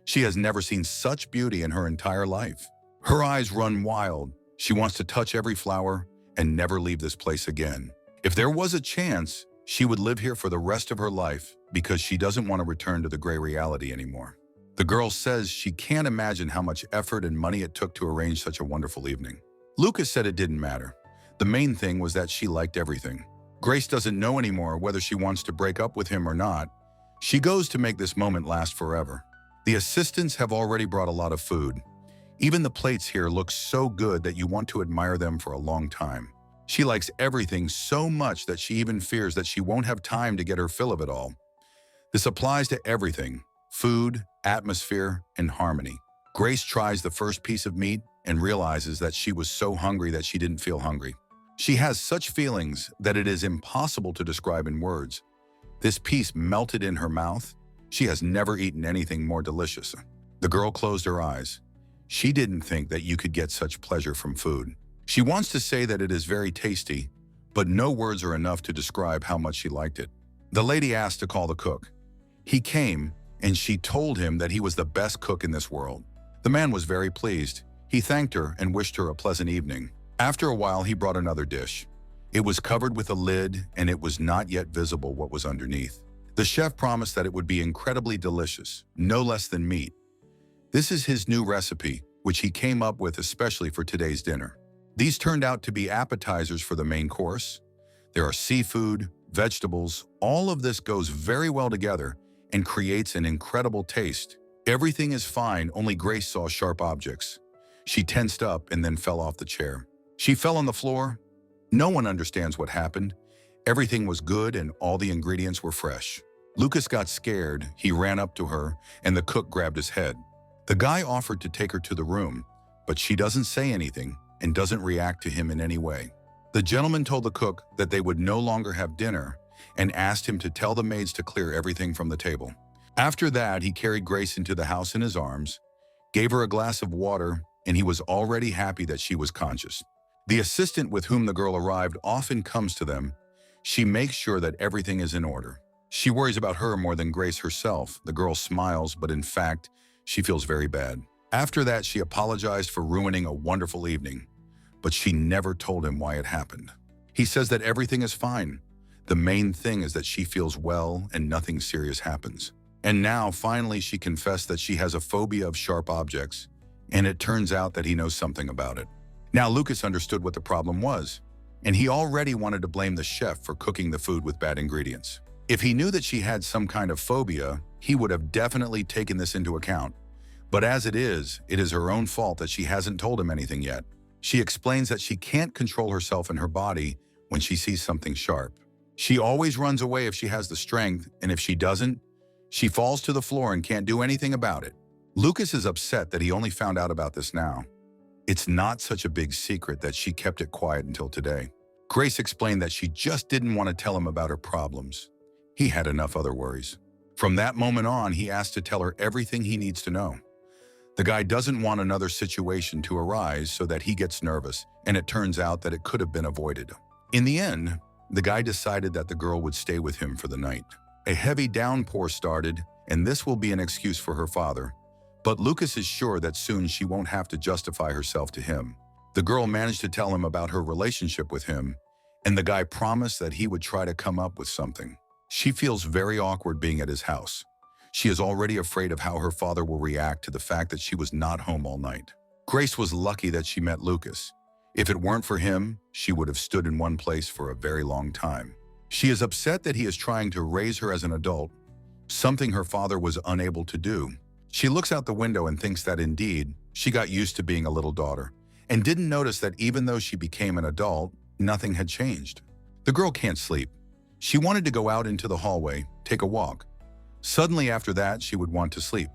She has never seen such beauty in her entire life. Her eyes run wild. She wants to touch every flower and never leave this place again. If there was a chance, she would live here for the rest of her life because she doesn't want to return to the gray reality anymore. The girl says she can't imagine how much effort and money it took to arrange such a wonderful evening. Lucas said it didn't matter. The main thing was that she liked everything. Grace doesn't know anymore whether she wants to break up with him or not. She goes to make this moment last forever. The assistants have already brought a lot of food. Even the plates here look so good that you want to admire them for a long time. She likes everything so much that she even fears that she won't have time to get her fill of it all. This applies to everything: food, atmosphere, and harmony. Grace tries the first piece of meat and realizes that she was so hungry that she didn't feel hungry. She has such feelings that it is impossible to describe in words. This piece melted in her mouth. She has never eaten anything more delicious. The girl closed her eyes. She didn't think that you could get such pleasure from food. She wants to say that it is very tasty, but no words are enough to describe how much she liked it. The lady asked to call the cook. He came, and she told him that he was the best cook in this world. The man was very pleased. He thanked her and wished her a pleasant evening. After a while, he brought another dish. It was covered with a lid, and it was not yet visible what was underneath. The chef promised that it would be incredibly delicious, no less than meat. This is his new recipe, which he came up with especially for today's dinner. These turned out to be appetizers for the main course. There are seafood, vegetables. All of this goes very well together and creates an incredible taste. Everything is fine, only Grace saw sharp objects. She tensed up and then fell off the chair. She fell on the floor. No one understands what happened. Everything was good and all the ingredients were fresh. Lucas got scared. He ran up to her and the cook grabbed his head. The guy offered to take her to the room, but she doesn't say anything and doesn't react to him in any way. The gentleman told the cook that they would no longer have dinner and asked him to tell the maids to clear everything from the table. After that, he carried Grace into the house in his arms, gave her a glass of water, and he was already happy that she was conscious. The assistant with whom the girl arrived often comes to them. She makes sure that everything is in order. She worries about her more than Grace herself. The girl smiles, but in fact, she feels very bad. After that, she apologized for ruining a wonderful evening, but she never told him why it happened. He says that everything is fine. The main thing is that she feels well and nothing serious happens. And now, finally, she confessed that she has a phobia of sharp objects, and it turns out that he knows something about it. Now, Lucas understood what the problem was, and he already wanted to blame the chef for cooking the food with bad ingredients. If he knew that she had some kind of phobia, he would have definitely taken this into account. But as it is her own fault that she hasn't told him anything yet. She explains that she can't control herself and her body when she sees something sharp. She always runs away if she has the strength, and if she doesn't, she falls to the floor and can't do anything about it. Lucas is upset that he only found out about this now. It's not such a big secret that she kept it quiet until today. Grace explained that she just didn't want to tell him about her problems. He had enough other worries. From that moment on, he asked to tell her everything he needs to know. The guy doesn't want another situation to arise so that he gets nervous, and it turns out that it could have been avoided. In the end, the guy decided that the girl would stay with him for the night. A heavy downpour started, and this will be an excuse for her father. But Lucas is sure that soon she won't have to justify herself to him. The girl managed to tell him about her relationship with him, and the guy promised that he would try to come up with something. She feels very awkward being at his house. She is already afraid of how her father will react to the fact that she was not home all night. Grace was lucky that she met Lucas. If it weren't for him, she would have stood in one place for a very long time. She is upset that he is trying to raise her as an adult, something her father was unable to do. She looks out the window and thinks that indeed, she got used to being a little daughter, and didn't notice that even though she became an adult, nothing had changed. The girl can't sleep. She wanted to go out into the hallway, take a walk. Suddenly after that, she would want to sleep.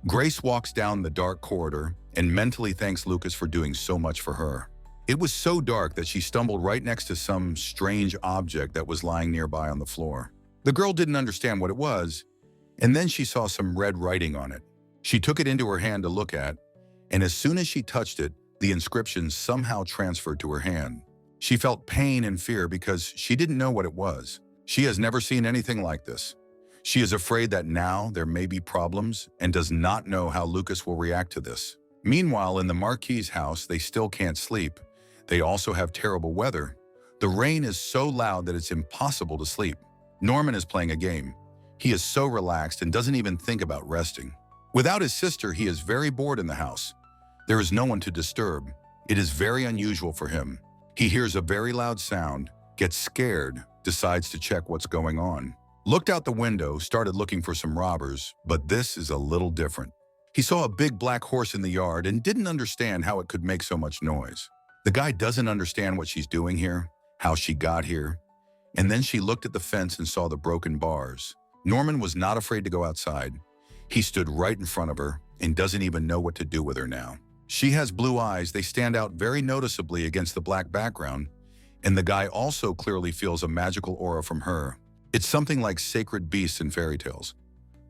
Grace walks down the dark corridor and mentally thanks Lucas for doing so much for her. It was so dark that she stumbled right next to some strange object that was lying nearby on the floor. The girl didn't understand what it was, and then she saw some red writing on it. She took it into her hand to look at, and as soon as she touched it, The inscription somehow transferred to her hand. She felt pain and fear because she didn't know what it was. She has never seen anything like this. She is afraid that now there may be problems and does not know how Lucas will react to this. Meanwhile, in the Marquis' house, they still can't sleep. They also have terrible weather. The rain is so loud that it's impossible to sleep. Norman is playing a game. He is so relaxed and doesn't even think about resting. Without his sister, he is very bored in the house. There is no one to disturb. It is very unusual for him. He hears a very loud sound, gets scared, decides to check what's going on. Looked out the window, started looking for some robbers, but this is a little different. He saw a big black horse in the yard and didn't understand how it could make so much noise. The guy doesn't understand what she's doing here, how she got here. And then she looked at the fence and saw the broken bars. Norman was not afraid to go outside. He stood right in front of her and doesn't even know what to do with her now. She has blue eyes. They stand out very noticeably against the black background, and the guy also clearly feels a magical aura from her. It's something like sacred beasts in fairy tales,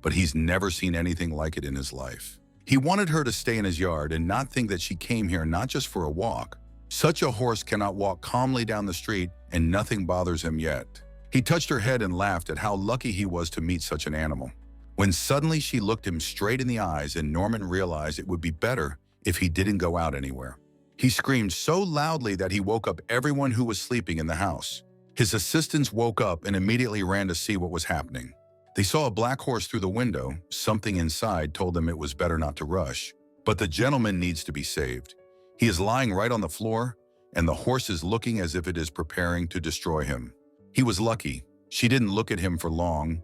but he's never seen anything like it in his life. He wanted her to stay in his yard and not think that she came here not just for a walk. Such a horse cannot walk calmly down the street and nothing bothers him yet. He touched her head and laughed at how lucky he was to meet such an animal. When suddenly she looked him straight in the eyes and Norman realized it would be better if he didn't go out anywhere. He screamed so loudly that he woke up everyone who was sleeping in the house. His assistants woke up and immediately ran to see what was happening. They saw a black horse through the window. Something inside told them it was better not to rush. But the gentleman needs to be saved. He is lying right on the floor, and the horse is looking as if it is preparing to destroy him. He was lucky. She didn't look at him for long,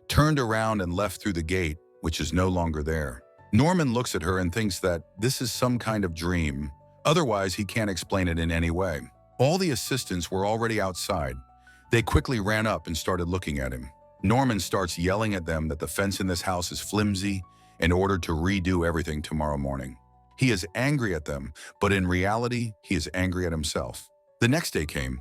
turned around and left through the gate, which is no longer there. Norman looks at her and thinks that this is some kind of dream. Otherwise, he can't explain it in any way. All the assistants were already outside. They quickly ran up and started looking at him. Norman starts yelling at them that the fence in this house is flimsy in order to redo everything tomorrow morning. He is angry at them, but in reality, he is angry at himself. The next day came.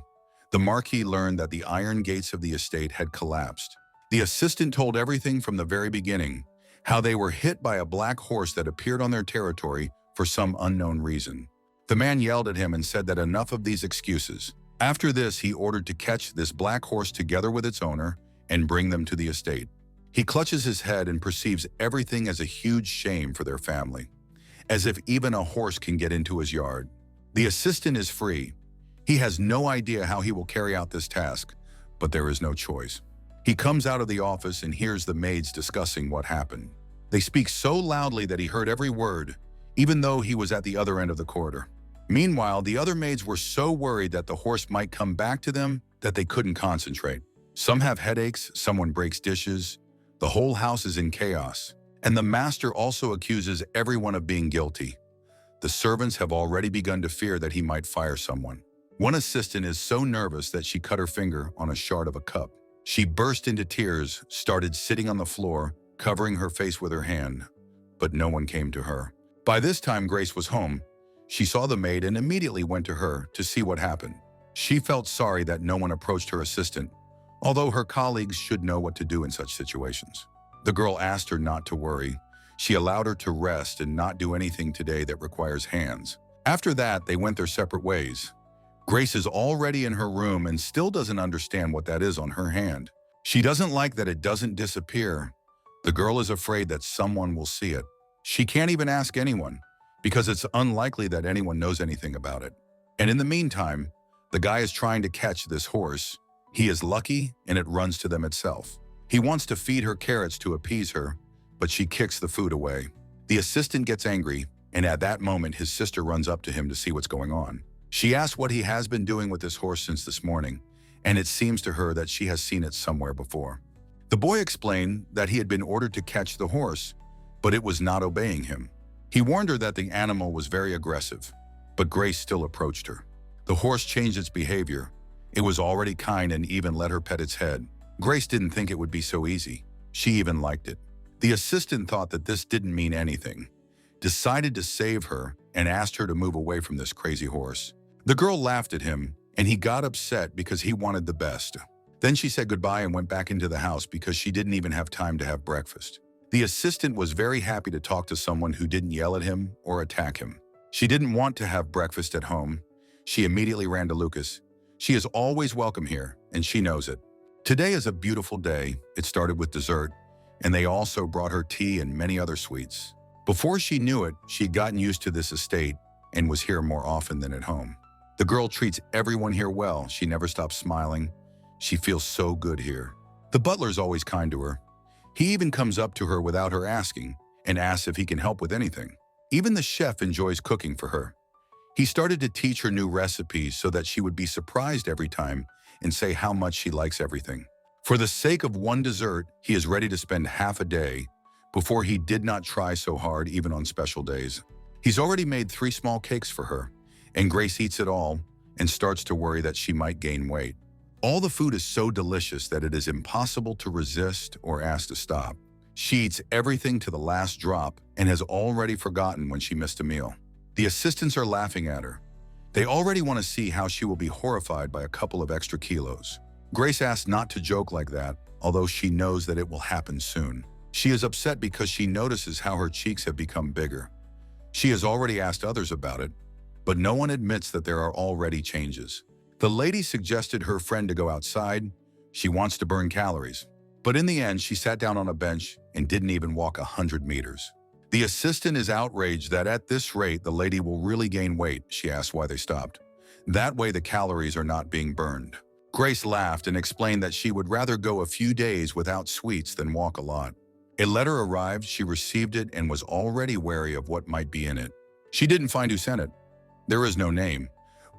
The Marquis learned that the iron gates of the estate had collapsed. The assistant told everything from the very beginning, how they were hit by a black horse that appeared on their territory for some unknown reason. The man yelled at him and said that enough of these excuses. After this, he ordered to catch this black horse together with its owner and bring them to the estate. He clutches his head and perceives everything as a huge shame for their family, as if even a horse can get into his yard. The assistant is free. He has no idea how he will carry out this task, but there is no choice. He comes out of the office and hears the maids discussing what happened. They speak so loudly that he heard every word, even though he was at the other end of the corridor. Meanwhile, the other maids were so worried that the horse might come back to them that they couldn't concentrate. Some have headaches, someone breaks dishes. The whole house is in chaos. And the master also accuses everyone of being guilty. The servants have already begun to fear that he might fire someone. One assistant is so nervous that she cut her finger on a shard of a cup. She burst into tears, started sitting on the floor, covering her face with her hand, but no one came to her. By this time, Grace was home. She saw the maid and immediately went to her to see what happened. She felt sorry that no one approached her assistant, although her colleagues should know what to do in such situations. The girl asked her not to worry. She allowed her to rest and not do anything today that requires hands. After that, they went their separate ways. Grace is already in her room and still doesn't understand what that is on her hand. She doesn't like that it doesn't disappear. The girl is afraid that someone will see it. She can't even ask anyone, because it's unlikely that anyone knows anything about it. And in the meantime, the guy is trying to catch this horse. He is lucky and it runs to them itself. He wants to feed her carrots to appease her, but she kicks the food away. The assistant gets angry, and at that moment his sister runs up to him to see what's going on. She asks what he has been doing with this horse since this morning, and it seems to her that she has seen it somewhere before. The boy explained that he had been ordered to catch the horse, but it was not obeying him. He warned her that the animal was very aggressive, but Grace still approached her. The horse changed its behavior. It was already kind and even let her pet its head. Grace didn't think it would be so easy. She even liked it. The assistant thought that this didn't mean anything, decided to save her, and asked her to move away from this crazy horse. The girl laughed at him, and he got upset because he wanted the best. Then she said goodbye and went back into the house because she didn't even have time to have breakfast. The assistant was very happy to talk to someone who didn't yell at him or attack him. She didn't want to have breakfast at home. She immediately ran to Lucas. She is always welcome here, and she knows it. Today is a beautiful day. It started with dessert, and they also brought her tea and many other sweets. Before she knew it, she had gotten used to this estate and was here more often than at home. The girl treats everyone here well. She never stops smiling. She feels so good here. The butler's always kind to her. He even comes up to her without her asking and asks if he can help with anything. Even the chef enjoys cooking for her. He started to teach her new recipes so that she would be surprised every time and say how much she likes everything. For the sake of one dessert, he is ready to spend half a day. Before, he did not try so hard even on special days. He's already made 3 small cakes for her, and Grace eats it all and starts to worry that she might gain weight. All the food is so delicious that it is impossible to resist or ask to stop. She eats everything to the last drop and has already forgotten when she missed a meal. The assistants are laughing at her. They already want to see how she will be horrified by a couple of extra kilos. Grace asks not to joke like that, although she knows that it will happen soon. She is upset because she notices how her cheeks have become bigger. She has already asked others about it, but no one admits that there are already changes. The lady suggested her friend to go outside. She wants to burn calories. But in the end, she sat down on a bench and didn't even walk 100 meters. The assistant is outraged that at this rate, the lady will really gain weight. She asks why they stopped. That way, the calories are not being burned. Grace laughed and explained that she would rather go a few days without sweets than walk a lot. A letter arrived, she received it and was already wary of what might be in it. She didn't find who sent it. There is no name,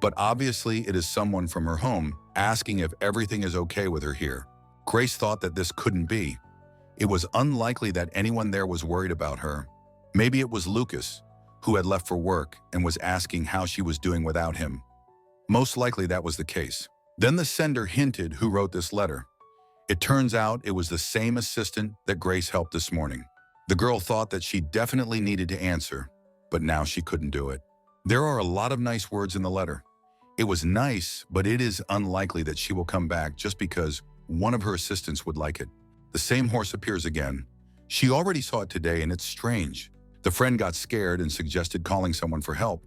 but obviously it is someone from her home asking if everything is okay with her here. Grace thought that this couldn't be. It was unlikely that anyone there was worried about her. Maybe it was Lucas, who had left for work and was asking how she was doing without him. Most likely that was the case. Then the sender hinted who wrote this letter. It turns out it was the same assistant that Grace helped this morning. The girl thought that she definitely needed to answer, but now she couldn't do it. There are a lot of nice words in the letter. It was nice, but it is unlikely that she will come back just because one of her assistants would like it. The same horse appears again. She already saw it today, and it's strange. The friend got scared and suggested calling someone for help,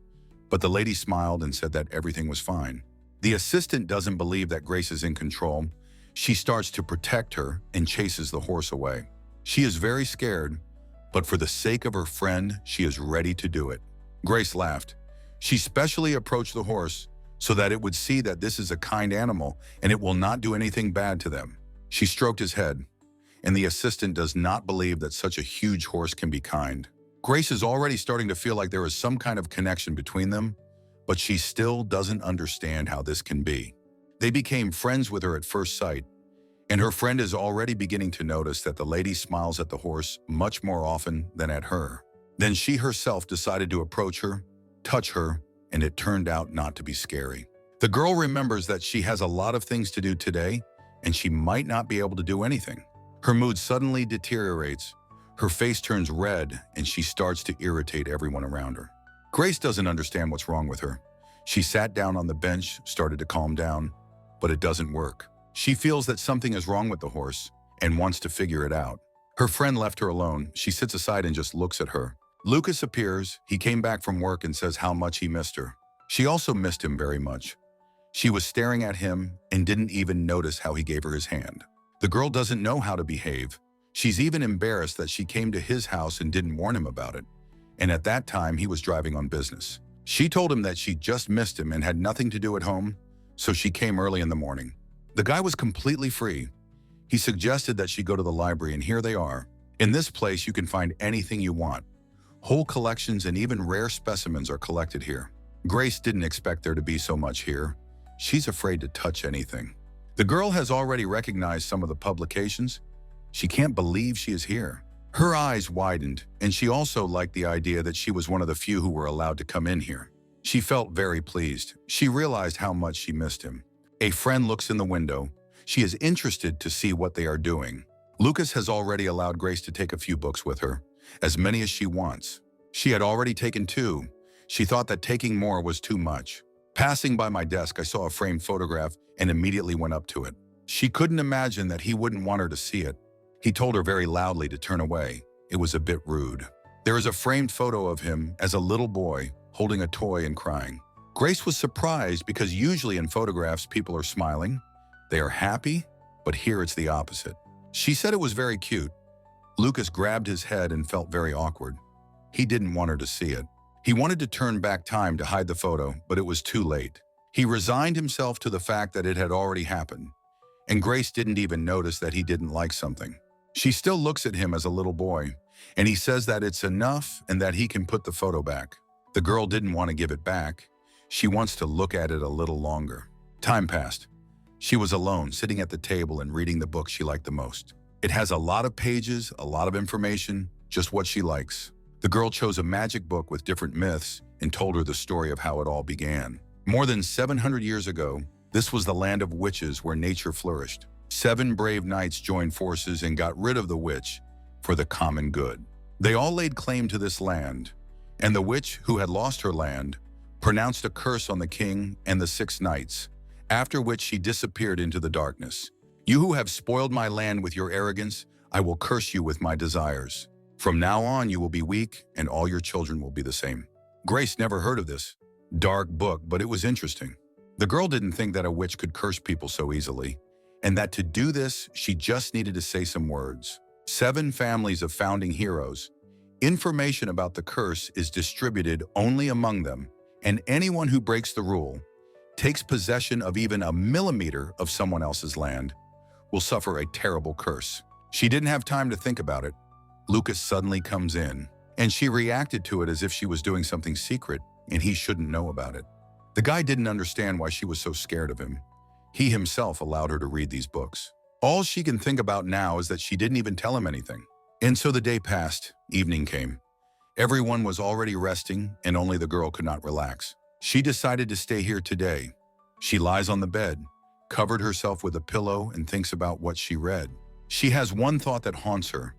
but the lady smiled and said that everything was fine. The assistant doesn't believe that Grace is in control. She starts to protect her and chases the horse away. She is very scared, but for the sake of her friend, she is ready to do it. Grace laughed. She specially approached the horse so that it would see that this is a kind animal and it will not do anything bad to them. She stroked his head, and the assistant does not believe that such a huge horse can be kind. Grace is already starting to feel like there is some kind of connection between them, but she still doesn't understand how this can be. They became friends with her at first sight, and her friend is already beginning to notice that the lady smiles at the horse much more often than at her. Then she herself decided to approach her, touch her, and it turned out not to be scary. The girl remembers that she has a lot of things to do today, and she might not be able to do anything. Her mood suddenly deteriorates. Her face turns red, and she starts to irritate everyone around her. Grace doesn't understand what's wrong with her. She sat down on the bench, started to calm down, but it doesn't work. She feels that something is wrong with the horse and wants to figure it out. Her friend left her alone. She sits aside and just looks at her. Lucas appears. He came back from work and says how much he missed her. She also missed him very much. She was staring at him and didn't even notice how he gave her his hand. The girl doesn't know how to behave. She's even embarrassed that she came to his house and didn't warn him about it. And at that time, he was driving on business. She told him that she just missed him and had nothing to do at home, so she came early in the morning. The guy was completely free. He suggested that she go to the library, and here they are. In this place, you can find anything you want. Whole collections and even rare specimens are collected here. Grace didn't expect there to be so much here. She's afraid to touch anything. The girl has already recognized some of the publications. She can't believe she is here. Her eyes widened, and she also liked the idea that she was one of the few who were allowed to come in here. She felt very pleased. She realized how much she missed him. A friend looks in the window. She is interested to see what they are doing. Lucas has already allowed Grace to take a few books with her, as many as she wants. She had already taken 2. She thought that taking more was too much. Passing by my desk, I saw a framed photograph and immediately went up to it. She couldn't imagine that he wouldn't want her to see it. He told her very loudly to turn away. It was a bit rude. There is a framed photo of him as a little boy holding a toy and crying. Grace was surprised because usually in photographs people are smiling. They are happy, but here it's the opposite. She said it was very cute. Lucas grabbed his head and felt very awkward. He didn't want her to see it. He wanted to turn back time to hide the photo, but it was too late. He resigned himself to the fact that it had already happened, and Grace didn't even notice that he didn't like something. She still looks at him as a little boy, and he says that it's enough and that he can put the photo back. The girl didn't want to give it back. She wants to look at it a little longer. Time passed. She was alone, sitting at the table and reading the book she liked the most. It has a lot of pages, a lot of information, just what she likes. The girl chose a magic book with different myths and told her the story of how it all began. More than 700 years ago, this was the land of witches where nature flourished. 7 brave knights joined forces and got rid of the witch for the common good. They all laid claim to this land, and the witch, who had lost her land, pronounced a curse on the king and the 6 knights, after which she disappeared into the darkness. "You who have spoiled my land with your arrogance, I will curse you with my desires. From now on, you will be weak, and all your children will be the same." Grace never heard of this dark book, but it was interesting. The girl didn't think that a witch could curse people so easily, and that to do this, she just needed to say some words. 7 families of founding heroes. Information about the curse is distributed only among them, and anyone who breaks the rule, takes possession of even a millimeter of someone else's land, will suffer a terrible curse. She didn't have time to think about it. Lucas suddenly comes in, and she reacted to it as if she was doing something secret and he shouldn't know about it. The guy didn't understand why she was so scared of him. He himself allowed her to read these books. All she can think about now is that she didn't even tell him anything. And so the day passed, evening came. Everyone was already resting, and only the girl could not relax. She decided to stay here today. She lies on the bed, covered herself with a pillow, and thinks about what she read. She has one thought that haunts her.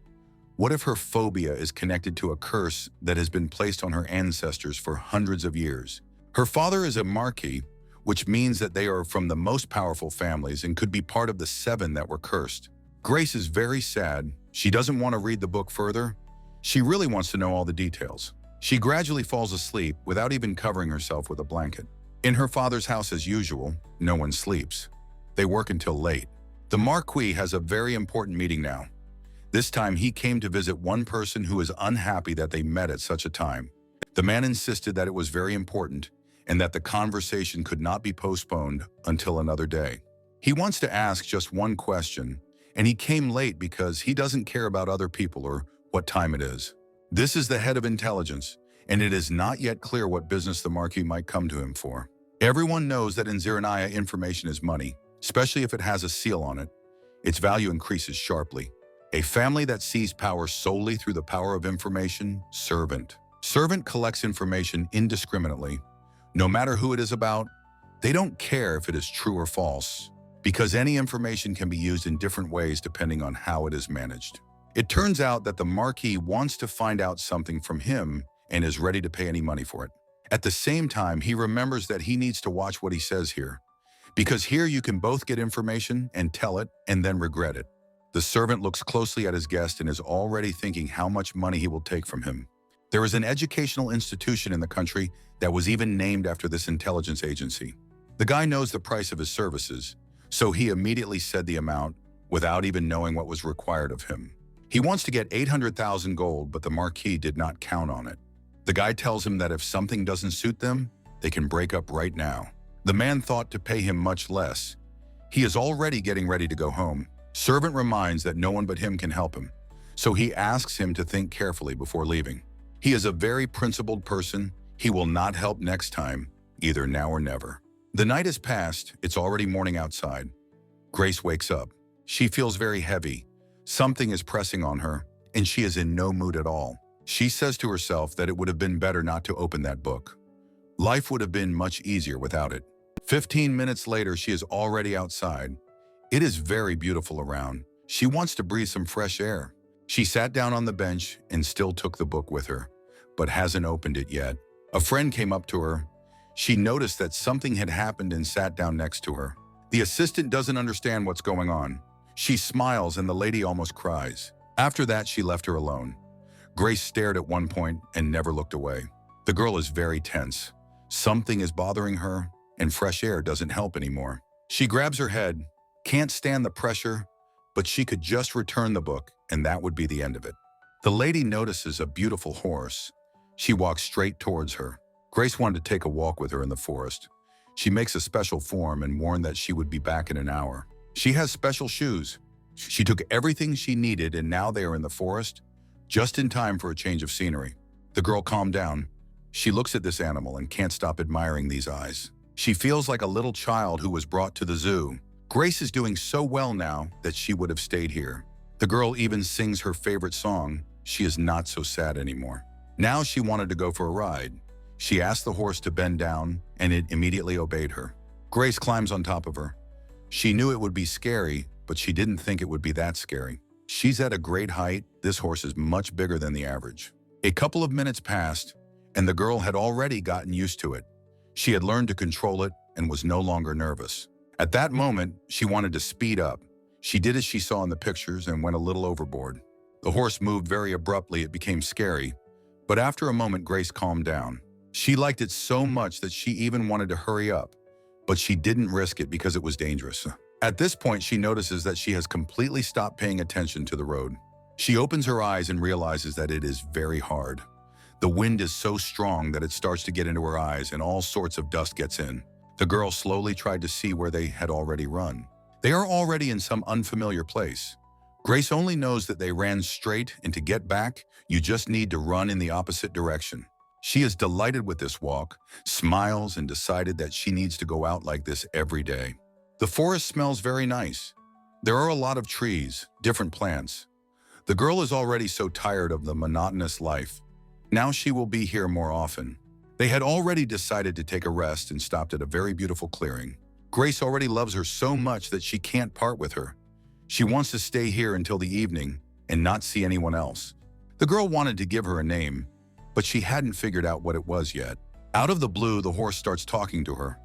What if her phobia is connected to a curse that has been placed on her ancestors for hundreds of years? Her father is a marquis, which means that they are from the most powerful families and could be part of the 7 that were cursed. Grace is very sad. She doesn't want to read the book further. She really wants to know all the details. She gradually falls asleep without even covering herself with a blanket. In her father's house, as usual, no one sleeps. They work until late. The marquis has a very important meeting now. This time he came to visit one person who is unhappy that they met at such a time. The man insisted that it was very important and that the conversation could not be postponed until another day. He wants to ask just one question, and he came late because he doesn't care about other people or what time it is. This is the head of intelligence, and it is not yet clear what business the marquis might come to him for. Everyone knows that in Ziranaya information is money, especially if it has a seal on it. Its value increases sharply. A family that sees power solely through the power of information, servant. Servant collects information indiscriminately. No matter who it is about, they don't care if it is true or false, because any information can be used in different ways depending on how it is managed. It turns out that the marquis wants to find out something from him and is ready to pay any money for it. At the same time, he remembers that he needs to watch what he says here, because here you can both get information and tell it and then regret it. The servant looks closely at his guest and is already thinking how much money he will take from him. There is an educational institution in the country that was even named after this intelligence agency. The guy knows the price of his services, so he immediately said the amount without even knowing what was required of him. He wants to get 800,000 gold, but the marquis did not count on it. The guy tells him that if something doesn't suit them, they can break up right now. The man thought to pay him much less. He is already getting ready to go home. Servant reminds that no one but him can help him, so he asks him to think carefully before leaving. He is a very principled person. He will not help next time, either now or never. The night has passed. It's already morning outside. Grace wakes up. She feels very heavy. Something is pressing on her, and she is in no mood at all. She says to herself that it would have been better not to open that book. Life would have been much easier without it. 15 minutes later, she is already outside. It is very beautiful around. She wants to breathe some fresh air. She sat down on the bench and still took the book with her, but hasn't opened it yet. A friend came up to her. She noticed that something had happened and sat down next to her. The assistant doesn't understand what's going on. She smiles and the lady almost cries. After that, she left her alone. Grace stared at one point and never looked away. The girl is very tense. Something is bothering her, and fresh air doesn't help anymore. She grabs her head, can't stand the pressure, but she could just return the book, and that would be the end of it. The lady notices a beautiful horse. She walks straight towards her. Grace wanted to take a walk with her in the forest. She makes a special form and warned that she would be back in an hour. She has special shoes. She took everything she needed, and now they are in the forest, just in time for a change of scenery. The girl calmed down. She looks at this animal and can't stop admiring these eyes. She feels like a little child who was brought to the zoo. Grace is doing so well now that she would have stayed here. The girl even sings her favorite song. She is not so sad anymore. Now she wanted to go for a ride. She asked the horse to bend down, and it immediately obeyed her. Grace climbs on top of her. She knew it would be scary, but she didn't think it would be that scary. She's at a great height. This horse is much bigger than the average. A couple of minutes passed, and the girl had already gotten used to it. She had learned to control it and was no longer nervous. At that moment, she wanted to speed up. She did as she saw in the pictures and went a little overboard. The horse moved very abruptly. It became scary, but after a moment, Grace calmed down. She liked it so much that she even wanted to hurry up, but she didn't risk it because it was dangerous. At this point, she notices that she has completely stopped paying attention to the road. She opens her eyes and realizes that it is very hard. The wind is so strong that it starts to get into her eyes and all sorts of dust gets in. The girl slowly tried to see where they had already run. They are already in some unfamiliar place. Grace only knows that they ran straight, and to get back, you just need to run in the opposite direction. She is delighted with this walk, smiles, and decided that she needs to go out like this every day. The forest smells very nice. There are a lot of trees, different plants. The girl is already so tired of the monotonous life. Now she will be here more often. They had already decided to take a rest and stopped at a very beautiful clearing. Grace already loves her so much that she can't part with her. She wants to stay here until the evening and not see anyone else. The girl wanted to give her a name, but she hadn't figured out what it was yet. Out of the blue, the horse starts talking to her.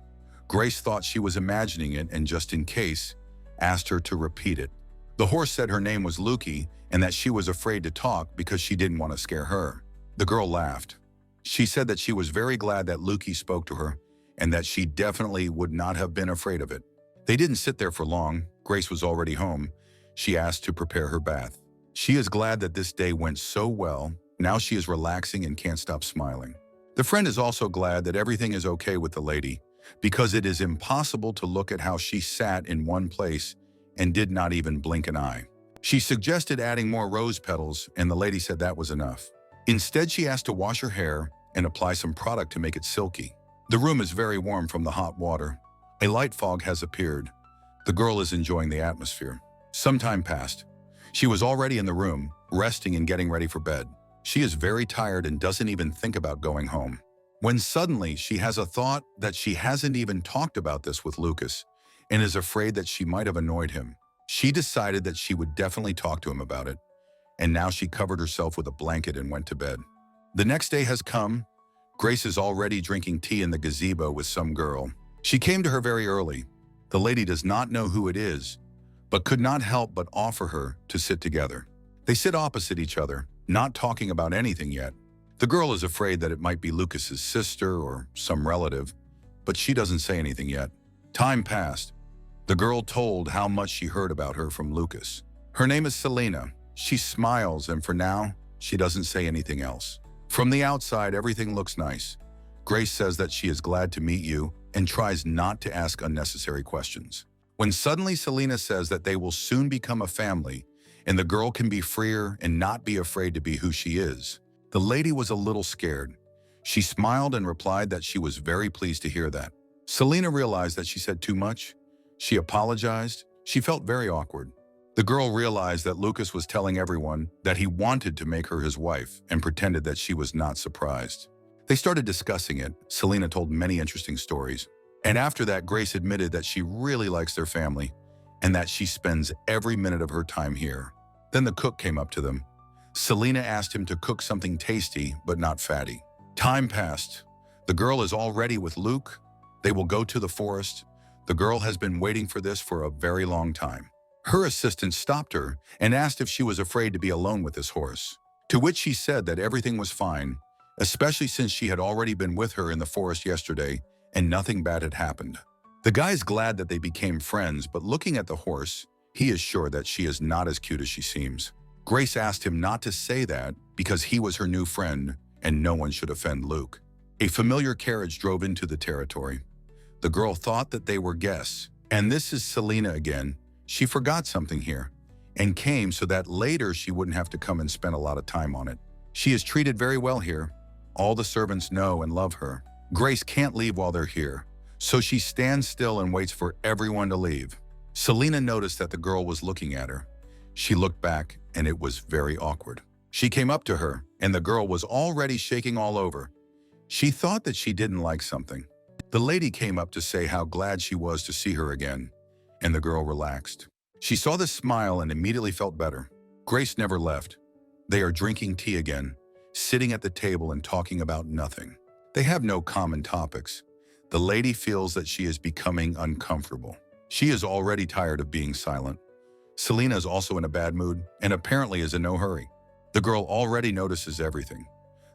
Grace thought she was imagining it and, just in case, asked her to repeat it. The horse said her name was Luki and that she was afraid to talk because she didn't want to scare her. The girl laughed. She said that she was very glad that Luki spoke to her and that she definitely would not have been afraid of it. They didn't sit there for long. Grace was already home. She asked to prepare her bath. She is glad that this day went so well. Now she is relaxing and can't stop smiling. The friend is also glad that everything is okay with the lady, because it is impossible to look at how she sat in one place and did not even blink an eye. She suggested adding more rose petals, and the lady said that was enough. Instead, she asked to wash her hair and apply some product to make it silky. The room is very warm from the hot water. A light fog has appeared. The girl is enjoying the atmosphere. Some time passed. She was already in the room, resting and getting ready for bed. She is very tired and doesn't even think about going home. When suddenly she has a thought that she hasn't even talked about this with Lucas and is afraid that she might have annoyed him. She decided that she would definitely talk to him about it, and now she covered herself with a blanket and went to bed. The next day has come. Grace is already drinking tea in the gazebo with some girl. She came to her very early. The lady does not know who it is, but could not help but offer her to sit together. They sit opposite each other, not talking about anything yet. The girl is afraid that it might be Lucas's sister or some relative, but she doesn't say anything yet. Time passed. The girl told how much she heard about her from Lucas. Her name is Selena. She smiles, and for now, she doesn't say anything else. From the outside, everything looks nice. Grace says that she is glad to meet you and tries not to ask unnecessary questions. When suddenly Selena says that they will soon become a family and the girl can be freer and not be afraid to be who she is, the lady was a little scared. She smiled and replied that she was very pleased to hear that. Selena realized that she said too much. She apologized. She felt very awkward. The girl realized that Lucas was telling everyone that he wanted to make her his wife and pretended that she was not surprised. They started discussing it. Selena told many interesting stories. And after that, Grace admitted that she really likes their family and that she spends every minute of her time here. Then the cook came up to them. Selena asked him to cook something tasty but not fatty. Time passed. The girl is all ready with Luke. They will go to the forest. The girl has been waiting for this for a very long time. Her assistant stopped her and asked if she was afraid to be alone with this horse, to which she said that everything was fine especially since she had already been with her in the forest yesterday and nothing bad had happened. The guy is glad that they became friends, but looking at the horse, he is sure that she is not as cute as she seems. Grace asked him not to say that because he was her new friend and no one should offend Luke. A familiar carriage drove into the territory. The girl thought that they were guests. And this is Selena again. She forgot something here and came so that later she wouldn't have to come and spend a lot of time on it. She is treated very well here. All the servants know and love her. Grace can't leave while they're here, so she stands still and waits for everyone to leave. Selena noticed that the girl was looking at her. She looked back and it was very awkward. She came up to her and the girl was already shaking all over. She thought that she didn't like something. The lady came up to say how glad she was to see her again, and the girl relaxed. She saw the smile and immediately felt better. Grace never left. They are drinking tea again, sitting at the table and talking about nothing. They have no common topics. The lady feels that she is becoming uncomfortable. She is already tired of being silent. Selena is also in a bad mood and apparently is in no hurry. The girl already notices everything.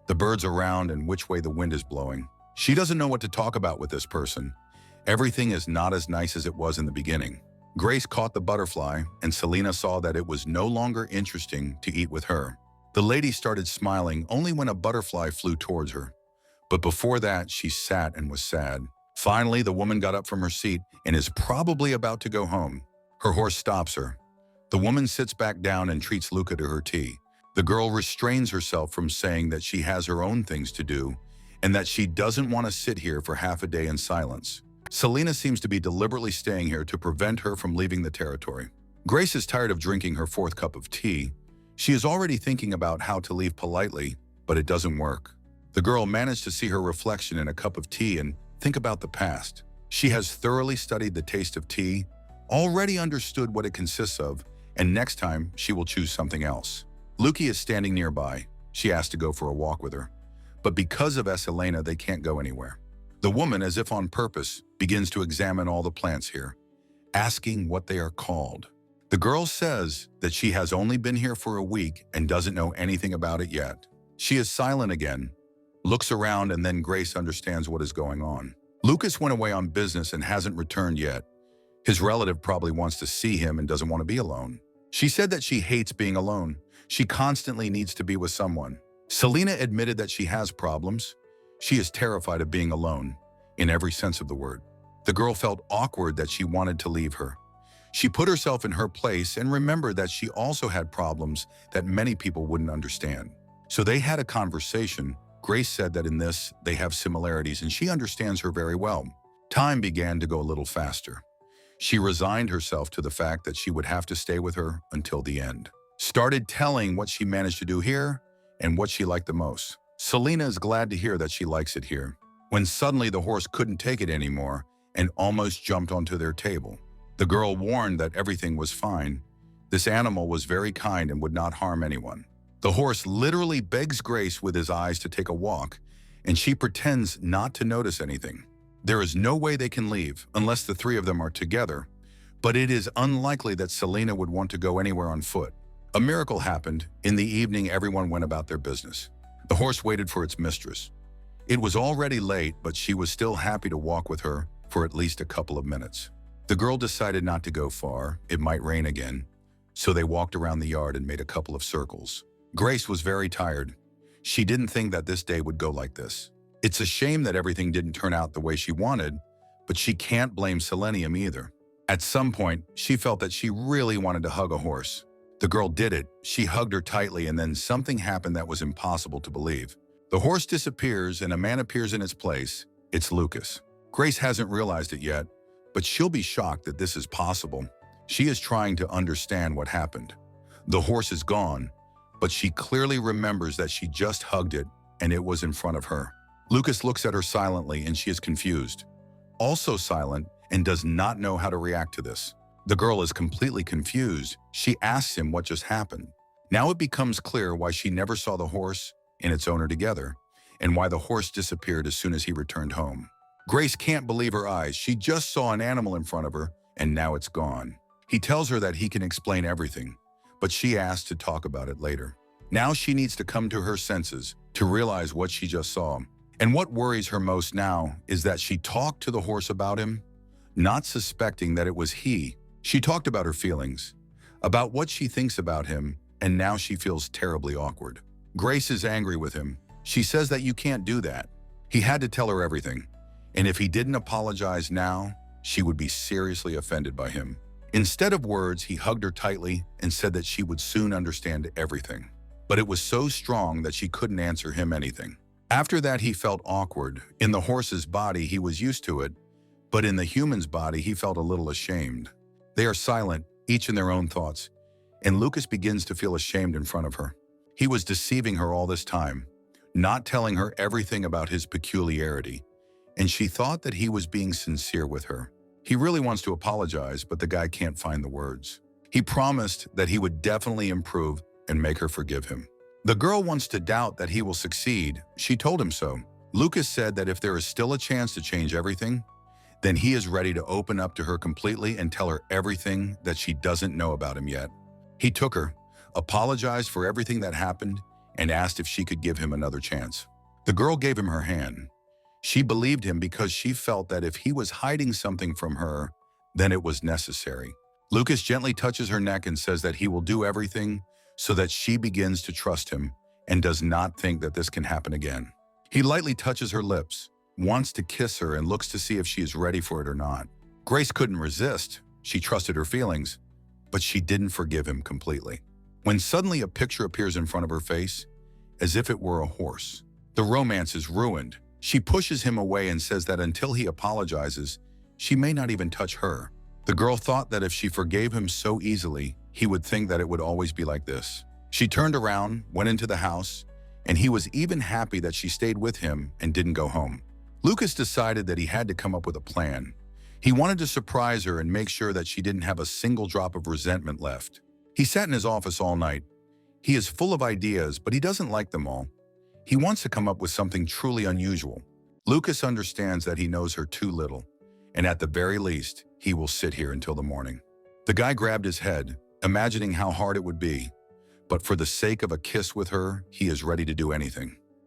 The birds around and which way the wind is blowing. She doesn't know what to talk about with this person. Everything is not as nice as it was in the beginning. Grace caught the butterfly, and Selena saw that it was no longer interesting to eat with her. The lady started smiling only when a butterfly flew towards her. But before that, she sat and was sad. Finally, the woman got up from her seat and is probably about to go home. Her horse stops her. The woman sits back down and treats Luca to her tea. The girl restrains herself from saying that she has her own things to do and that she doesn't want to sit here for half a day in silence. Selena seems to be deliberately staying here to prevent her from leaving the territory. Grace is tired of drinking her fourth cup of tea. She is already thinking about how to leave politely, but it doesn't work. The girl managed to see her reflection in a cup of tea and think about the past. She has thoroughly studied the taste of tea, already understood what it consists of, and next time she will choose something else. Luki is standing nearby. She asked to go for a walk with her. But because of Selena, they can't go anywhere. The woman, as if on purpose, begins to examine all the plants here, asking what they are called. The girl says that she has only been here for a week and doesn't know anything about it yet. She is silent again, looks around, and then Grace understands what is going on. Lucas went away on business and hasn't returned yet. His relative probably wants to see him and doesn't want to be alone. She said that she hates being alone. She constantly needs to be with someone. Selena admitted that she has problems. She is terrified of being alone, in every sense of the word. The girl felt awkward that she wanted to leave her. She put herself in her place and remembered that she also had problems that many people wouldn't understand. So they had a conversation. Grace said that in this, they have similarities and she understands her very well. Time began to go a little faster. She resigned herself to the fact that she would have to stay with her until the end. Started telling what she managed to do here and what she liked the most. Selena is glad to hear that she likes it here, when suddenly the horse couldn't take it anymore and almost jumped onto their table. The girl warned that everything was fine. This animal was very kind and would not harm anyone. The horse literally begs Grace with his eyes to take a walk, and she pretends not to notice anything. There is no way they can leave unless the three of them are together, but it is unlikely that Selena would want to go anywhere on foot. A miracle happened. In the evening, everyone went about their business. The horse waited for its mistress. It was already late, but she was still happy to walk with her for at least a couple of minutes. The girl decided not to go far. It might rain again. So they walked around the yard and made a couple of circles. Grace was very tired. She didn't think that this day would go like this. It's a shame that everything didn't turn out the way she wanted, but she can't blame Selenium either. At some point, she felt that she really wanted to hug a horse. The girl did it. She hugged her tightly, and then something happened that was impossible to believe. The horse disappears and a man appears in its place. It's Lucas. Grace hasn't realized it yet, but she'll be shocked that this is possible. She is trying to understand what happened. The horse is gone, but she clearly remembers that she just hugged it and it was in front of her. Lucas looks at her silently and she is confused. Also silent and does not know how to react to this. The girl is completely confused. She asks him what just happened. Now it becomes clear why she never saw the horse and its owner together, and why the horse disappeared as soon as he returned home. Grace can't believe her eyes. She just saw an animal in front of her, and now it's gone. He tells her that he can explain everything, but she asks to talk about it later. Now she needs to come to her senses to realize what she just saw. And what worries her most now is that she talked to the horse about him, not suspecting that it was he. She talked about her feelings, about what she thinks about him, and now she feels terribly awkward. Grace is angry with him. She says that you can't do that. He had to tell her everything, and if he didn't apologize now, she would be seriously offended by him. Instead of words, he hugged her tightly and said that she would soon understand everything. But it was so strong that she couldn't answer him anything. After that, he felt awkward. In the horse's body, he was used to it, but in the human's body, he felt a little ashamed. They are silent, each in their own thoughts, and Lucas begins to feel ashamed in front of her. He was deceiving her all this time, not telling her everything about his peculiarity, and she thought that he was being sincere with her. He really wants to apologize, but the guy can't find the words. He promised that he would definitely improve and make her forgive him. The girl wants to doubt that he will succeed. She told him so. Lucas said that if there is still a chance to change everything, then he is ready to open up to her completely and tell her everything that she doesn't know about him yet. He took her, apologized for everything that happened, and asked if she could give him another chance. The girl gave him her hand. She believed him because she felt that if he was hiding something from her, then it was necessary. Lucas gently touches her neck and says that he will do everything so that she begins to trust him and does not think that this can happen again. He lightly touches her lips, wants to kiss her, and looks to see if she is ready for it or not. Grace couldn't resist. She trusted her feelings, but she didn't forgive him completely. When suddenly a picture appears in front of her face, as if it were a horse. The romance is ruined. She pushes him away and says that until he apologizes, she may not even touch her. The girl thought that if she forgave him so easily, he would think that it would always be like this. She turned around, went into the house, and he was even happy that she stayed with him and didn't go home. Lucas decided that he had to come up with a plan. He wanted to surprise her and make sure that she didn't have a single drop of resentment left. He sat in his office all night. He is full of ideas, but he doesn't like them all. He wants to come up with something truly unusual. Lucas understands that he knows her too little, and at the very least, he will sit here until the morning. The guy grabbed his head, imagining how hard it would be, but for the sake of a kiss with her, he is ready to do anything.